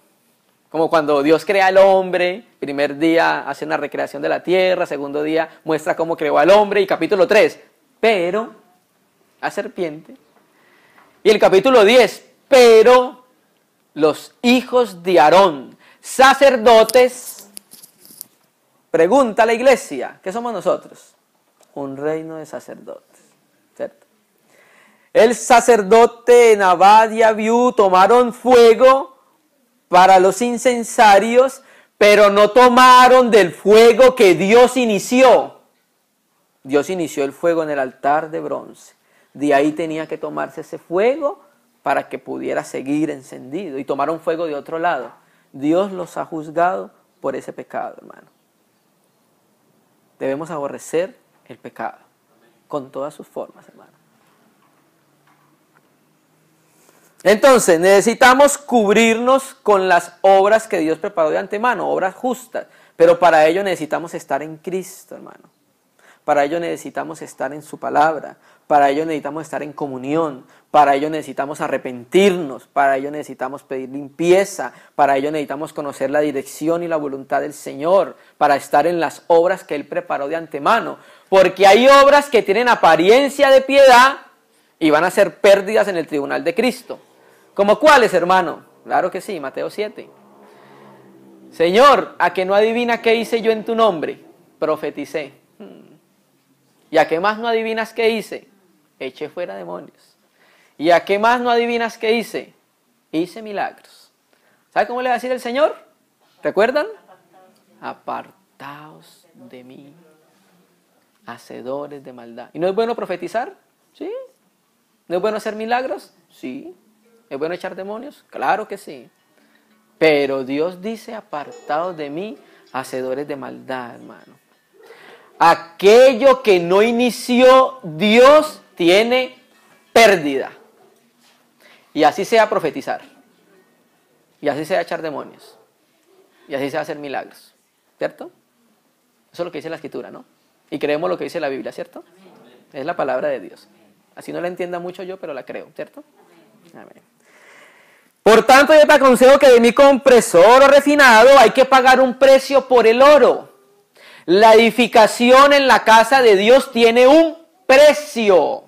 como cuando Dios crea al hombre, primer día hace una recreación de la tierra, segundo día muestra cómo creó al hombre, y capítulo 3, pero la serpiente. Y el capítulo 10, pero los hijos de Aarón, sacerdotes, pregunta a la iglesia, ¿qué somos nosotros? Un reino de sacerdotes, ¿cierto? El sacerdote Nadab y Abiú tomaron fuego para los incensarios, pero no tomaron del fuego que Dios inició. Dios inició el fuego en el altar de bronce. De ahí tenía que tomarse ese fuego para que pudiera seguir encendido. Y tomaron fuego de otro lado. Dios los ha juzgado por ese pecado, hermano. Debemos aborrecer el pecado con todas sus formas, hermano. Entonces, necesitamos cubrirnos con las obras que Dios preparó de antemano, obras justas. Pero para ello necesitamos estar en Cristo, hermano. Para ello necesitamos estar en su palabra. Para ello necesitamos estar en comunión. Para ello necesitamos arrepentirnos. Para ello necesitamos pedir limpieza. Para ello necesitamos conocer la dirección y la voluntad del Señor. Para estar en las obras que Él preparó de antemano. Porque hay obras que tienen apariencia de piedad y van a ser pérdidas en el tribunal de Cristo. ¿Como cuáles, hermano? Claro que sí, Mateo 7. Señor, ¿a que no adivina qué hice yo en tu nombre? Profeticé. ¿Y a qué más no adivinas qué hice? Eché fuera demonios. ¿Y a qué más no adivinas qué hice? Hice milagros. ¿Sabe cómo le va a decir el Señor? ¿Recuerdan? Apartaos de mí, hacedores de maldad. ¿Y no es bueno profetizar? Sí. ¿No es bueno hacer milagros? Sí. ¿Es bueno echar demonios? Claro que sí. Pero Dios dice, apartados de mí, hacedores de maldad, hermano. Aquello que no inició Dios tiene pérdida. Y así sea profetizar. Y así sea echar demonios. Y así sea hacer milagros. ¿Cierto? Eso es lo que dice la Escritura, ¿no? Y creemos lo que dice la Biblia, ¿cierto? Es la palabra de Dios. Así no la entienda mucho yo, pero la creo, ¿cierto? Amén. Por tanto, yo te aconsejo que de mi compresor refinado hay que pagar un precio por el oro. La edificación en la casa de Dios tiene un precio.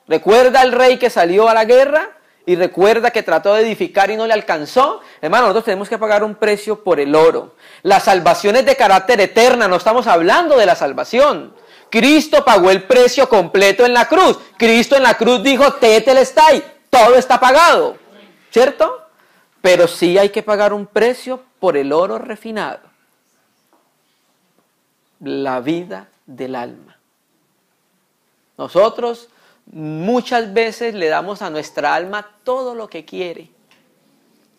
¿Recuerda el rey que salió a la guerra? Y recuerda que trató de edificar y no le alcanzó. Hermano, nosotros tenemos que pagar un precio por el oro. La salvación es de carácter eterna, no estamos hablando de la salvación. Cristo pagó el precio completo en la cruz. Cristo en la cruz dijo, tetelestai, todo está pagado. ¿Cierto? Pero sí hay que pagar un precio por el oro refinado. La vida del alma. Nosotros muchas veces le damos a nuestra alma todo lo que quiere.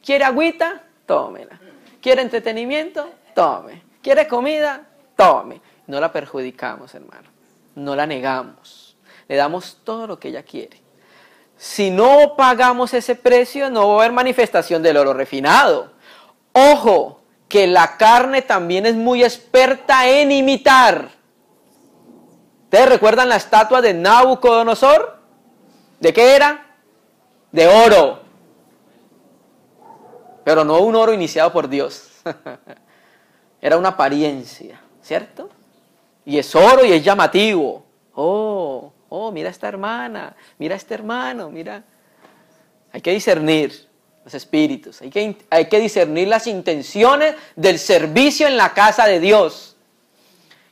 ¿Quiere agüita? Tómela. ¿Quiere entretenimiento? Tome. ¿Quiere comida? Tome. No la perjudicamos, hermano. No la negamos. Le damos todo lo que ella quiere. Si no pagamos ese precio, no va a haber manifestación del oro refinado. Ojo, que la carne también es muy experta en imitar. ¿Ustedes recuerdan la estatua de Nabucodonosor? ¿De qué era? De oro. Pero no un oro iniciado por Dios. Era una apariencia, ¿cierto? Y es oro y es llamativo. Oh, mira esta hermana, mira este hermano, mira. Hay que discernir. los espíritus. Hay que discernir las intenciones del servicio en la casa de Dios.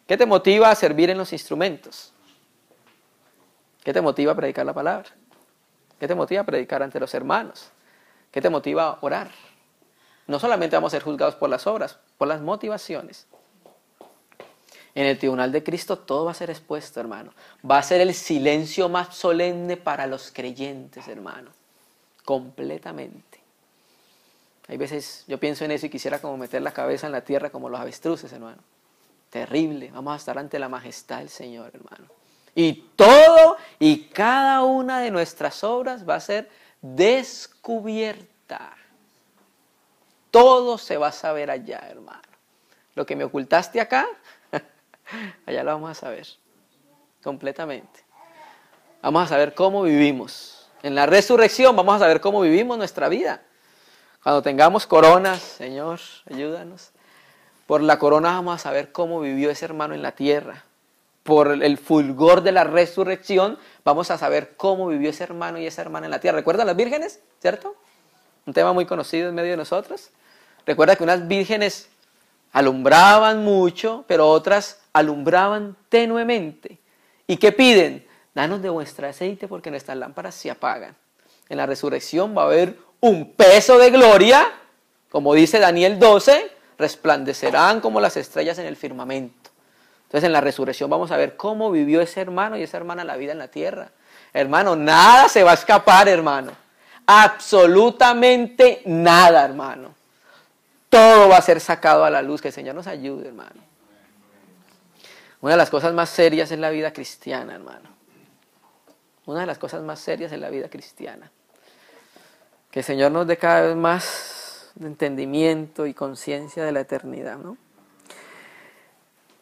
¿Qué te motiva a servir en los instrumentos? ¿Qué te motiva a predicar la palabra? ¿Qué te motiva a predicar ante los hermanos? ¿Qué te motiva a orar? No solamente vamos a ser juzgados por las obras, por las motivaciones. En el tribunal de Cristo todo va a ser expuesto, hermano. Va a ser el silencio más solemne para los creyentes, hermano. Completamente. Hay veces yo pienso en eso y quisiera como meter la cabeza en la tierra como los avestruces, hermano. Terrible. Vamos a estar ante la majestad del Señor, hermano. Y todo y cada una de nuestras obras va a ser descubierta. Todo se va a saber allá, hermano. Lo que me ocultaste acá, allá lo vamos a saber. Completamente. Vamos a saber cómo vivimos. En la resurrección vamos a saber cómo vivimos nuestra vida. Cuando tengamos coronas, Señor, ayúdanos. Por la corona vamos a saber cómo vivió ese hermano en la tierra. Por el fulgor de la resurrección vamos a saber cómo vivió ese hermano y esa hermana en la tierra. ¿Recuerdan las vírgenes? ¿Cierto? Un tema muy conocido en medio de nosotros. Recuerda que unas vírgenes alumbraban mucho, pero otras alumbraban tenuemente. ¿Y qué piden? Danos de vuestro aceite porque nuestras lámparas se apagan. En la resurrección va a haber un peso de gloria, como dice Daniel 12, resplandecerán como las estrellas en el firmamento. Entonces en la resurrección vamos a ver cómo vivió ese hermano y esa hermana la vida en la tierra. Hermano, nada se va a escapar, hermano. Absolutamente nada, hermano. Todo va a ser sacado a la luz. Que el Señor nos ayude, hermano. Una de las cosas más serias es la vida cristiana, hermano. Una de las cosas más serias es la vida cristiana. Que el Señor nos dé cada vez más de entendimiento y conciencia de la eternidad, ¿no?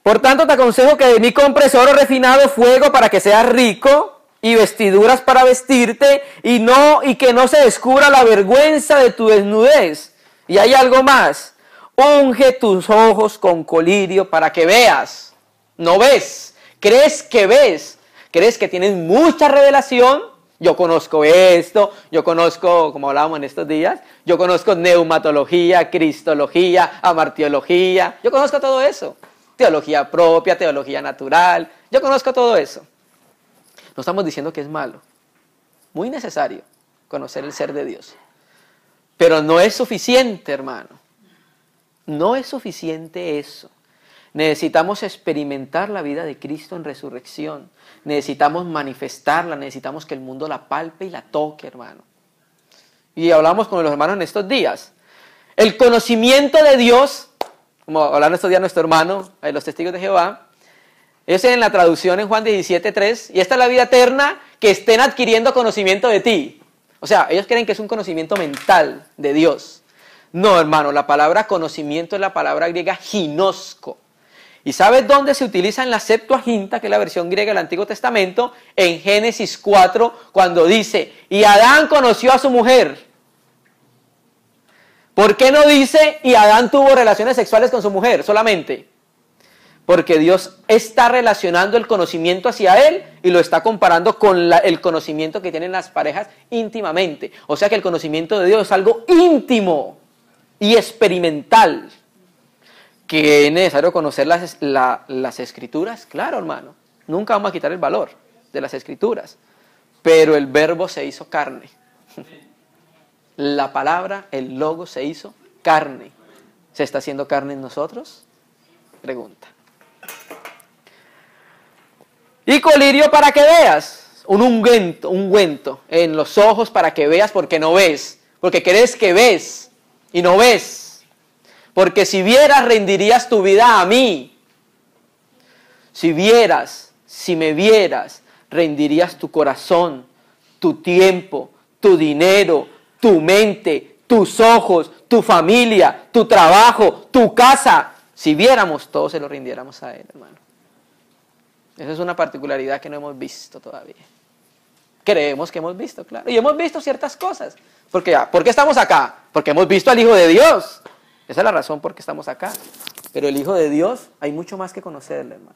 Por tanto, te aconsejo que de mí compres oro refinado, fuego para que seas rico, y vestiduras para vestirte, y que no se descubra la vergüenza de tu desnudez. Y hay algo más. Unge tus ojos con colirio para que veas. No ves. Crees que ves. Crees que tienes mucha revelación. Yo conozco esto. Yo conozco, como hablábamos en estos días, yo conozco neumatología, cristología, amartiología. Yo conozco todo eso. Teología propia, teología natural. Yo conozco todo eso. No estamos diciendo que es malo. Muy necesario conocer el ser de Dios. Pero no es suficiente, hermano. No es suficiente eso. Necesitamos experimentar la vida de Cristo en resurrección. Necesitamos manifestarla, necesitamos que el mundo la palpe y la toque, hermano. Y hablamos con los hermanos en estos días. El conocimiento de Dios, como hablaron estos días nuestro hermano, los testigos de Jehová, ellos en la traducción en Juan 17:3, y esta es la vida eterna, que estén adquiriendo conocimiento de ti. O sea, ellos creen que es un conocimiento mental de Dios. No, hermano, la palabra conocimiento es la palabra griega ginosko. ¿Y sabes dónde se utiliza en la Septuaginta, que es la versión griega del Antiguo Testamento? En Génesis 4, cuando dice, y Adán conoció a su mujer. ¿Por qué no dice, y Adán tuvo relaciones sexuales con su mujer solamente? Porque Dios está relacionando el conocimiento hacia Él y lo está comparando con el conocimiento que tienen las parejas íntimamente. O sea que el conocimiento de Dios es algo íntimo y experimental. ¿Que es necesario conocer las Escrituras? Claro, hermano. Nunca vamos a quitar el valor de las Escrituras. Pero el verbo se hizo carne. La palabra, el logo se hizo carne. ¿Se está haciendo carne en nosotros? Pregunta. Y colirio para que veas. Un ungüento en los ojos para que veas porque no ves. Porque crees que ves y no ves. Porque si vieras, rendirías tu vida a mí. Si vieras, si me vieras, rendirías tu corazón, tu tiempo, tu dinero, tu mente, tus ojos, tu familia, tu trabajo, tu casa. Si viéramos, todos se lo rindiéramos a Él, hermano. Esa es una particularidad que no hemos visto todavía. Creemos que hemos visto, claro. Y hemos visto ciertas cosas. ¿Por qué estamos acá? Porque hemos visto al Hijo de Dios. Esa es la razón por qué estamos acá. Pero el Hijo de Dios hay mucho más que conocerle, hermano.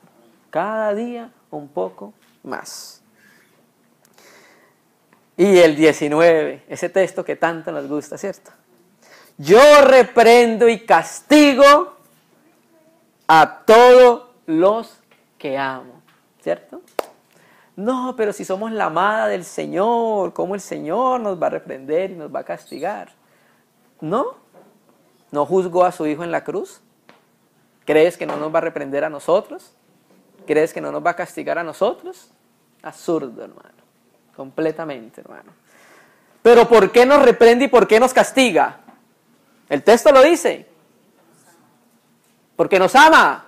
Cada día un poco más. Y el 19, ese texto que tanto nos gusta, ¿cierto? Yo reprendo y castigo a todos los que amo, ¿cierto? No, pero si somos la amada del Señor, ¿cómo el Señor nos va a reprender y nos va a castigar? ¿No? ¿No juzgó a su Hijo en la cruz? ¿Crees que no nos va a reprender a nosotros? ¿Crees que no nos va a castigar a nosotros? Absurdo, hermano. Completamente, hermano. Pero ¿por qué nos reprende y por qué nos castiga? El texto lo dice. Porque nos ama.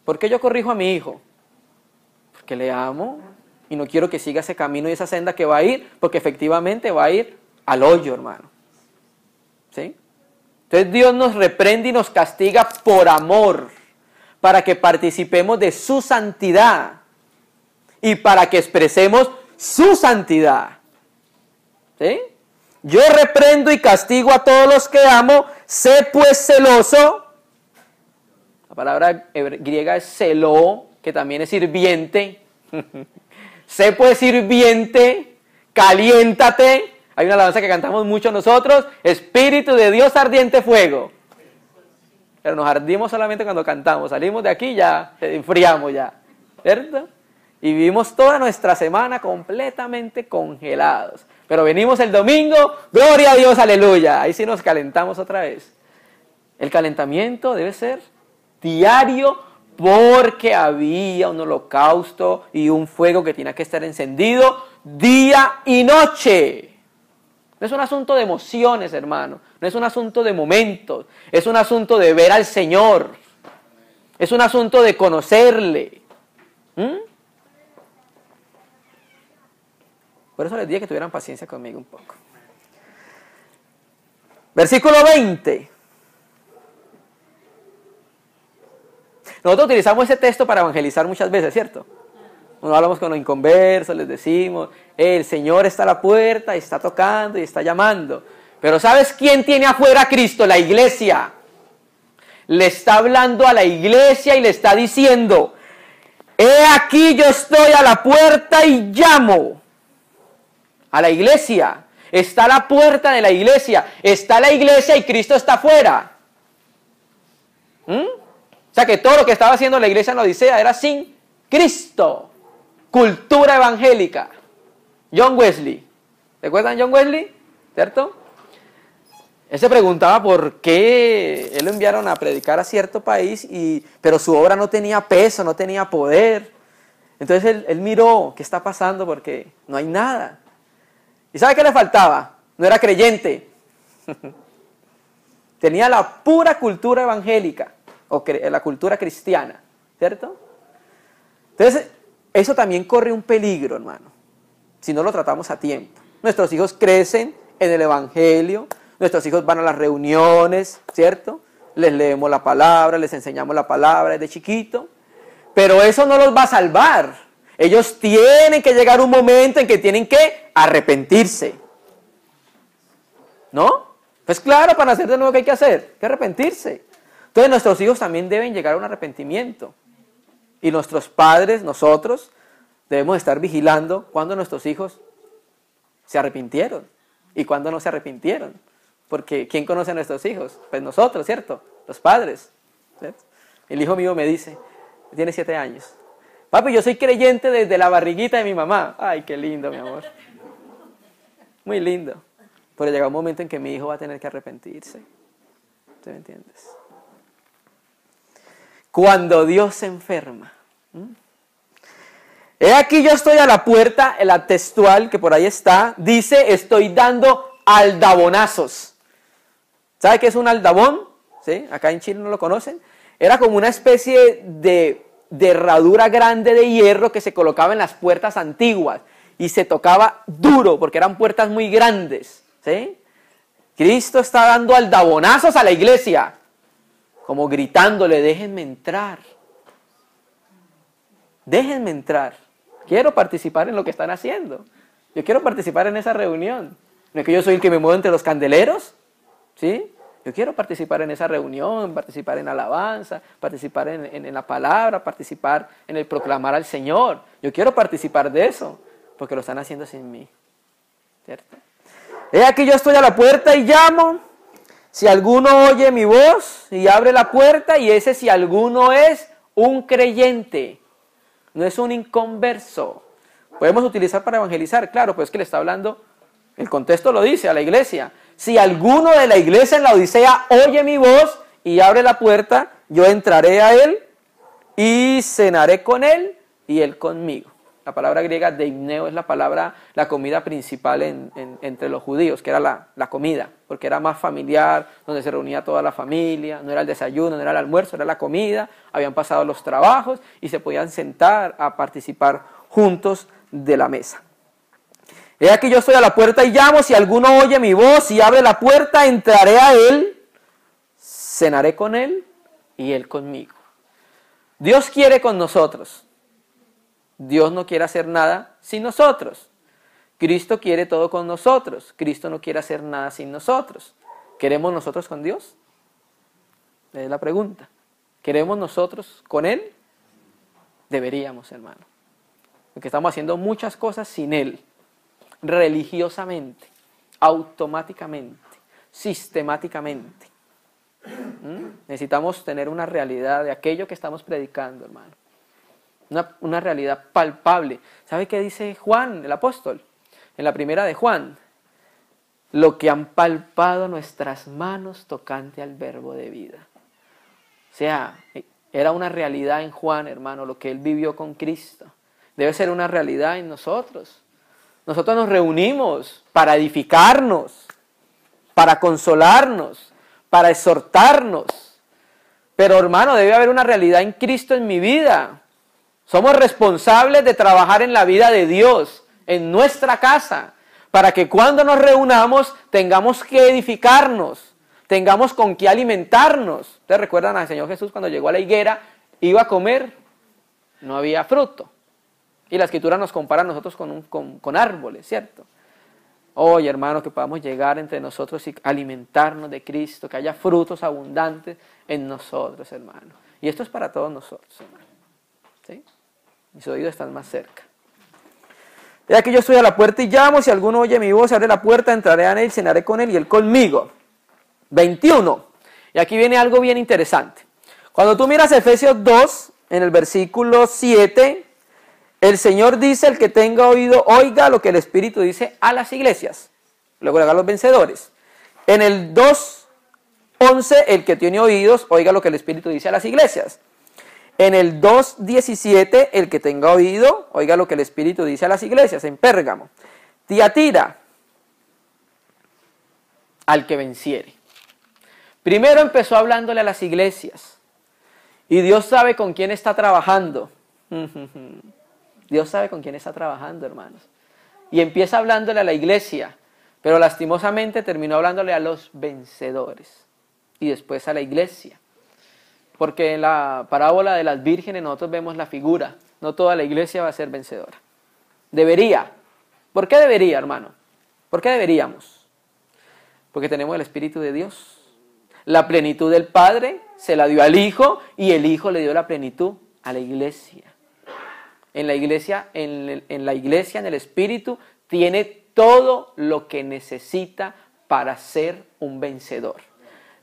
¿Por qué yo corrijo a mi hijo? Porque le amo y no quiero que siga ese camino y esa senda que va a ir, porque efectivamente va a ir al hoyo, hermano. ¿Sí? Entonces Dios nos reprende y nos castiga por amor, para que participemos de su santidad y para que expresemos su santidad. ¿Sí? Yo reprendo y castigo a todos los que amo, sé pues celoso. La palabra griega es celo, que también es hirviente. Sé pues hirviente, caliéntate. Hay una alabanza que cantamos mucho nosotros, Espíritu de Dios ardiente fuego. Pero nos ardimos solamente cuando cantamos, salimos de aquí ya, enfriamos ya, ¿cierto? Y vivimos toda nuestra semana completamente congelados. Pero venimos el domingo, gloria a Dios, aleluya. Ahí sí nos calentamos otra vez. El calentamiento debe ser diario porque había un holocausto y un fuego que tenía que estar encendido día y noche. No es un asunto de emociones, hermano. No es un asunto de momentos. Es un asunto de ver al Señor. Es un asunto de conocerle. Por eso les dije que tuvieran paciencia conmigo un poco. Versículo 20. Nosotros utilizamos ese texto para evangelizar muchas veces, ¿cierto? Cuando hablamos con los inconversos, les decimos, el Señor está a la puerta, está tocando y está llamando. Pero ¿sabes quién tiene afuera a Cristo? La iglesia. Le está hablando a la iglesia y le está diciendo, he aquí yo estoy a la puerta y llamo. A la iglesia. Está a la puerta de la iglesia. Está la iglesia y Cristo está afuera. O sea que todo lo que estaba haciendo la iglesia en la Odisea era sin Cristo. Cultura evangélica. John Wesley. ¿Recuerdan John Wesley? ¿Cierto? Él se preguntaba por qué él lo enviaron a predicar a cierto país, pero su obra no tenía peso, no tenía poder. Entonces él miró qué está pasando porque no hay nada. ¿Y sabe qué le faltaba? No era creyente. Tenía la pura cultura evangélica, o la cultura cristiana, ¿cierto? Entonces, eso también corre un peligro, hermano, si no lo tratamos a tiempo. Nuestros hijos crecen en el evangelio, nuestros hijos van a las reuniones, ¿cierto? Les leemos la palabra, les enseñamos la palabra desde chiquito, pero eso no los va a salvar. Ellos tienen que llegar a un momento en que tienen que arrepentirse. ¿No? Pues claro, para nacer de nuevo, ¿qué hay que hacer? Hay que arrepentirse. Entonces nuestros hijos también deben llegar a un arrepentimiento. Y nuestros padres, nosotros, debemos estar vigilando cuando nuestros hijos se arrepintieron y cuando no se arrepintieron. Porque ¿quién conoce a nuestros hijos? Pues nosotros, ¿cierto? Los padres, ¿cierto? El hijo mío me dice, tiene 7 años. Papi, yo soy creyente desde la barriguita de mi mamá. Ay, qué lindo, mi amor. Muy lindo. Pero llega un momento en que mi hijo va a tener que arrepentirse. ¿Tú me entiendes? Cuando Dios se enferma. He aquí yo estoy a la puerta, la textual que por ahí está, dice, estoy dando aldabonazos. ¿Sabe qué es un aldabón? ¿Sí? Acá en Chile no lo conocen. Era como una especie de herradura grande de hierro que se colocaba en las puertas antiguas y se tocaba duro porque eran puertas muy grandes. ¿Sí? Cristo está dando aldabonazos a la iglesia, como gritándole, déjenme entrar. Déjenme entrar. Quiero participar en lo que están haciendo. Yo quiero participar en esa reunión. No es que yo soy el que me muevo entre los candeleros. ¿Sí? Yo quiero participar en esa reunión, participar en alabanza, participar en la palabra, participar en el proclamar al Señor. Yo quiero participar de eso, porque lo están haciendo sin mí. ¿cierto? He aquí yo estoy a la puerta y llamo. Si alguno oye mi voz y abre la puerta, y ese si alguno es un creyente, no es un inconverso. Podemos utilizar para evangelizar, claro, pues es que le está hablando, el contexto lo dice, a la iglesia. Si alguno de la iglesia en la Odisea oye mi voz y abre la puerta, yo entraré a él y cenaré con él y él conmigo. La palabra griega deimneo es la comida principal entre los judíos, que era la comida, porque era más familiar, donde se reunía toda la familia, no era el desayuno, no era el almuerzo, era la comida, habían pasado los trabajos y se podían sentar a participar juntos de la mesa. He aquí yo estoy a la puerta y llamo, si alguno oye mi voz y abre la puerta, entraré a él, cenaré con él y él conmigo. Dios quiere con nosotros. Dios no quiere hacer nada sin nosotros. Cristo quiere todo con nosotros. Cristo no quiere hacer nada sin nosotros. ¿Queremos nosotros con Dios? Es la pregunta. ¿Queremos nosotros con Él? Deberíamos, hermano. Porque estamos haciendo muchas cosas sin Él. Religiosamente, automáticamente, sistemáticamente. Necesitamos tener una realidad de aquello que estamos predicando, hermano. Una realidad palpable. ¿Sabe qué dice Juan, el apóstol? En la primera de Juan. Lo que han palpado nuestras manos tocante al verbo de vida. O sea, era una realidad en Juan, hermano, lo que él vivió con Cristo. Debe ser una realidad en nosotros. Nosotros nos reunimos para edificarnos, para consolarnos, para exhortarnos. Pero, hermano, debe haber una realidad en Cristo en mi vida. Somos responsables de trabajar en la vida de Dios, en nuestra casa, para que cuando nos reunamos tengamos que edificarnos, tengamos con qué alimentarnos. ¿Ustedes recuerdan al Señor Jesús cuando llegó a la higuera, iba a comer, no había fruto? Y la Escritura nos compara a nosotros con árboles, ¿cierto? Oye, hermano, que podamos llegar entre nosotros y alimentarnos de Cristo, que haya frutos abundantes en nosotros, hermano. Y esto es para todos nosotros, hermano. ¿Sí? Mis oídos están más cerca. He aquí yo estoy a la puerta y llamo, si alguno oye mi voz, abre la puerta, entraré a él, cenaré con él y él conmigo. 21. Y aquí viene algo bien interesante. Cuando tú miras Efesios 2, en el versículo 7, el Señor dice, el que tenga oído, oiga lo que el Espíritu dice a las iglesias. Luego le haga a los vencedores. En el 2:11, el que tiene oídos, oiga lo que el Espíritu dice a las iglesias. En el 2:17, el que tenga oído, oiga lo que el Espíritu dice a las iglesias, en Pérgamo. Tiatira, al que venciere. Primero empezó hablándole a las iglesias. Y Dios sabe con quién está trabajando. Dios sabe con quién está trabajando, hermanos. Y empieza hablándole a la iglesia, pero lastimosamente terminó hablándole a los vencedores. Y después a la iglesia. Porque en la parábola de las vírgenes nosotros vemos la figura. No toda la iglesia va a ser vencedora. Debería. ¿Por qué debería, hermano? ¿Por qué deberíamos? Porque tenemos el Espíritu de Dios. La plenitud del Padre se la dio al Hijo y el Hijo le dio la plenitud a la iglesia. En la iglesia, en el Espíritu, tiene todo lo que necesita para ser un vencedor.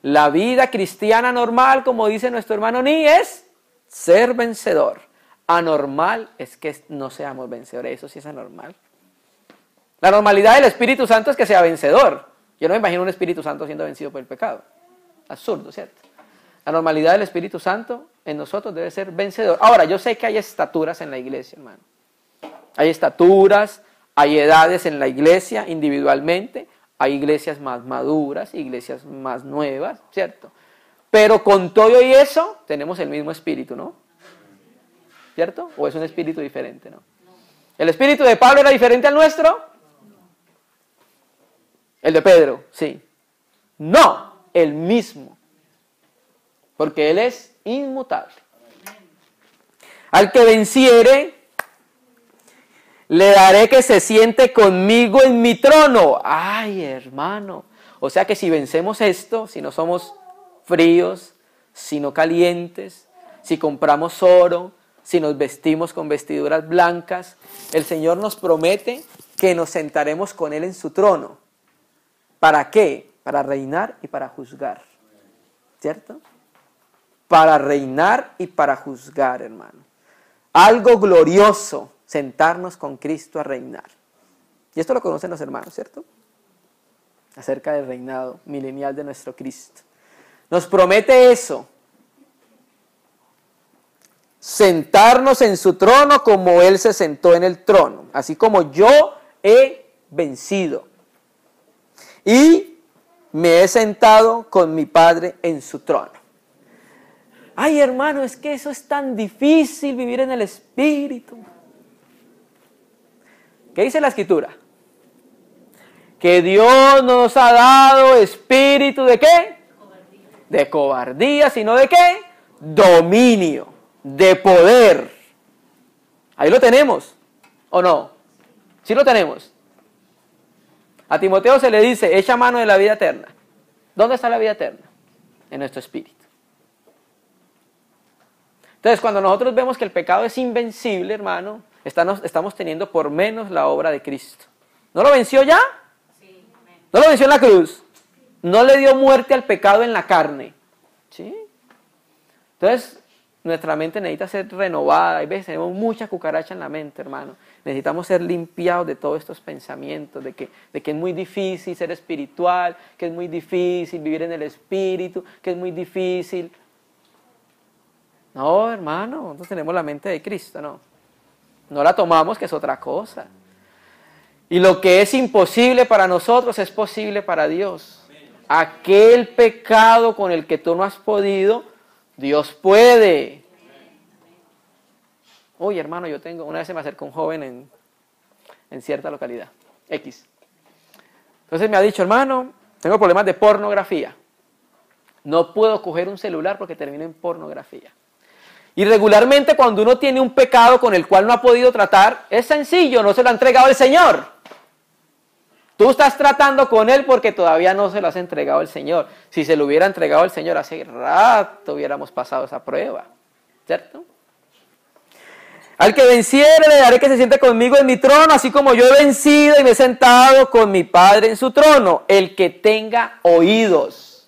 La vida cristiana normal, como dice nuestro hermano Ni, es ser vencedor. Anormal es que no seamos vencedores. Eso sí es anormal. La normalidad del Espíritu Santo es que sea vencedor. Yo no me imagino un Espíritu Santo siendo vencido por el pecado. Absurdo, ¿cierto? La normalidad del Espíritu Santo en nosotros debe ser vencedor. Ahora, yo sé que hay estaturas en la iglesia, hermano. Hay estaturas, hay edades en la iglesia individualmente. Hay iglesias más maduras, iglesias más nuevas, ¿cierto? Pero con todo y eso, tenemos el mismo espíritu, ¿no? ¿Cierto? ¿O es un espíritu diferente, no? ¿El espíritu de Pablo era diferente al nuestro? ¿El de Pedro? Sí. No, el mismo. Porque él es inmutable. Al que venciere, le daré que se siente conmigo en mi trono. Ay, hermano. O sea que si vencemos esto, si no somos fríos, si no calientes, si compramos oro, si nos vestimos con vestiduras blancas, el Señor nos promete que nos sentaremos con Él en su trono. ¿Para qué? Para reinar y para juzgar. ¿Cierto? Para reinar y para juzgar, hermano. Algo glorioso, sentarnos con Cristo a reinar. Y esto lo conocen los hermanos, ¿cierto? Acerca del reinado milenial de nuestro Cristo. Nos promete eso. Sentarnos en su trono como Él se sentó en el trono. Así como yo he vencido. Y me he sentado con mi Padre en su trono. Ay, hermano, es que eso es tan difícil, vivir en el Espíritu. ¿Qué dice la Escritura? Que Dios nos ha dado espíritu ¿de qué? De cobardía, sino ¿de qué? Dominio, de poder. Ahí lo tenemos, ¿o no? Sí lo tenemos. A Timoteo se le dice, echa mano de la vida eterna. ¿Dónde está la vida eterna? En nuestro espíritu. Entonces, cuando nosotros vemos que el pecado es invencible, hermano, estamos teniendo por menos la obra de Cristo. ¿No lo venció ya? Sí. ¿No lo venció en la cruz? No le dio muerte al pecado en la carne. ¿Sí? Entonces, nuestra mente necesita ser renovada. Hay veces tenemos mucha cucaracha en la mente, hermano. Necesitamos ser limpiados de todos estos pensamientos, de que es muy difícil ser espiritual, que es muy difícil vivir en el espíritu, que es muy difícil. No, hermano, nosotros tenemos la mente de Cristo, no. No la tomamos, que es otra cosa. Y lo que es imposible para nosotros es posible para Dios. Aquel pecado con el que tú no has podido, Dios puede. Oye, hermano, una vez se me acercó un joven en cierta localidad, X. Entonces me ha dicho, hermano, tengo problemas de pornografía. No puedo coger un celular porque termino en pornografía. Y regularmente cuando uno tiene un pecado con el cual no ha podido tratar, es sencillo, no se lo ha entregado el Señor. Tú estás tratando con él porque todavía no se lo has entregado el Señor. Si se lo hubiera entregado el Señor hace rato hubiéramos pasado esa prueba, ¿cierto? Al que venciere le daré que se siente conmigo en mi trono, así como yo he vencido y me he sentado con mi Padre en su trono. El que tenga oídos.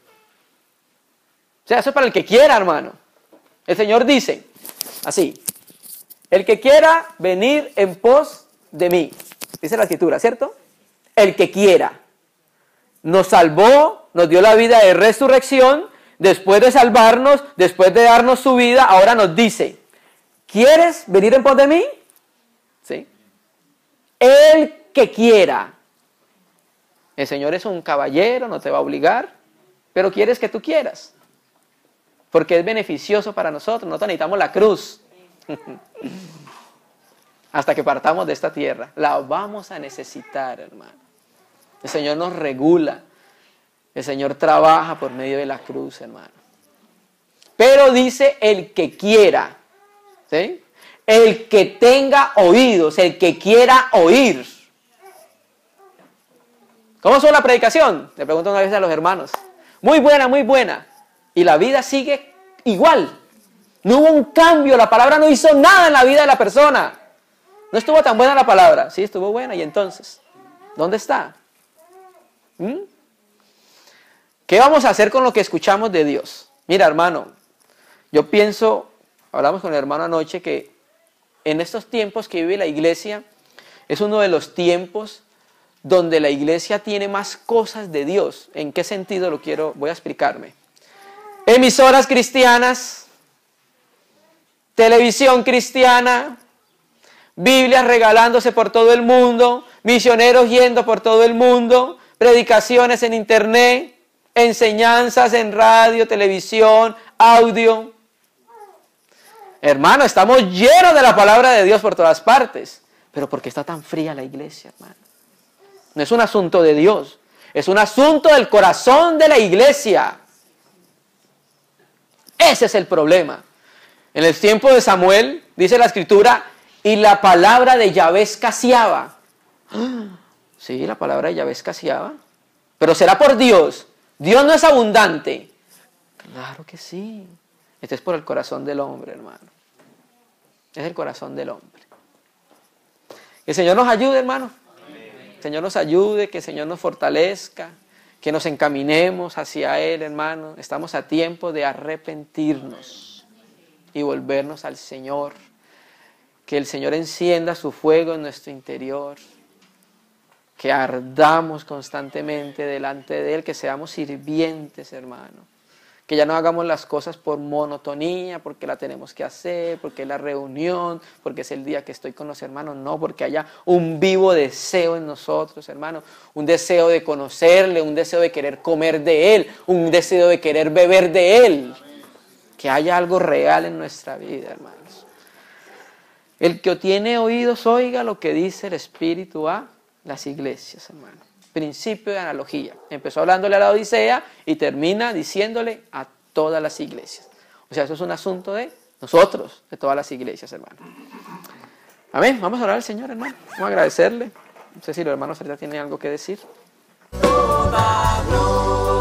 O sea, eso es para el que quiera, hermano. El Señor dice, así, el que quiera venir en pos de mí, dice la Escritura, ¿cierto? El que quiera. Nos salvó, nos dio la vida de resurrección, después de salvarnos, después de darnos su vida, ahora nos dice, ¿quieres venir en pos de mí? ¿Sí? El que quiera. El Señor es un caballero, no te va a obligar, pero quieres que tú quieras. Porque es beneficioso para nosotros. Nosotros necesitamos la cruz. Hasta que partamos de esta tierra. La vamos a necesitar, hermano. El Señor nos regula. El Señor trabaja por medio de la cruz, hermano. Pero dice el que quiera. ¿Sí? El que tenga oídos. El que quiera oír. ¿Cómo son la predicación? Le pregunto una vez a los hermanos. Muy buena, muy buena. Y la vida sigue igual. No hubo un cambio, la palabra no hizo nada en la vida de la persona. No estuvo tan buena la palabra. Sí, estuvo buena. ¿Y entonces? ¿Dónde está? ¿Qué vamos a hacer con lo que escuchamos de Dios? Mira, hermano, yo pienso, hablamos con el hermano anoche, que en estos tiempos que vive la iglesia, es uno de los tiempos donde la iglesia tiene más cosas de Dios. ¿En qué sentido voy a explicarme? Emisoras cristianas, televisión cristiana, Biblias regalándose por todo el mundo, misioneros yendo por todo el mundo, predicaciones en internet, enseñanzas en radio, televisión, audio. Hermano, estamos llenos de la palabra de Dios por todas partes. Pero ¿por qué está tan fría la iglesia, hermano? No es un asunto de Dios, es un asunto del corazón de la iglesia. Ese es el problema. En el tiempo de Samuel, dice la Escritura, y la palabra de Yahvé escaseaba. Sí, la palabra de Yahvé escaseaba. Pero será por Dios. Dios no es abundante. Claro que sí. Este es por el corazón del hombre, hermano. Es el corazón del hombre. Que el Señor nos ayude, hermano. Señor nos ayude, que el Señor nos fortalezca, que nos encaminemos hacia Él, hermano. Estamos a tiempo de arrepentirnos y volvernos al Señor. Que el Señor encienda su fuego en nuestro interior. Que ardamos constantemente delante de Él, que seamos sirvientes, hermano. Que ya no hagamos las cosas por monotonía, porque la tenemos que hacer, porque es la reunión, porque es el día que estoy con los hermanos. No, porque haya un vivo deseo en nosotros, hermano. Un deseo de conocerle, un deseo de querer comer de Él, un deseo de querer beber de Él. Que haya algo real en nuestra vida, hermanos. El que tiene oídos, oiga lo que dice el Espíritu a las iglesias, hermano. Principio de analogía. Empezó hablándole a la Odisea y termina diciéndole a todas las iglesias. O sea, eso es un asunto de nosotros, de todas las iglesias, hermano. Amén. Vamos a orar al Señor, hermano. Vamos a agradecerle. No sé si los hermanos ahorita tienen algo que decir. Toda gloria.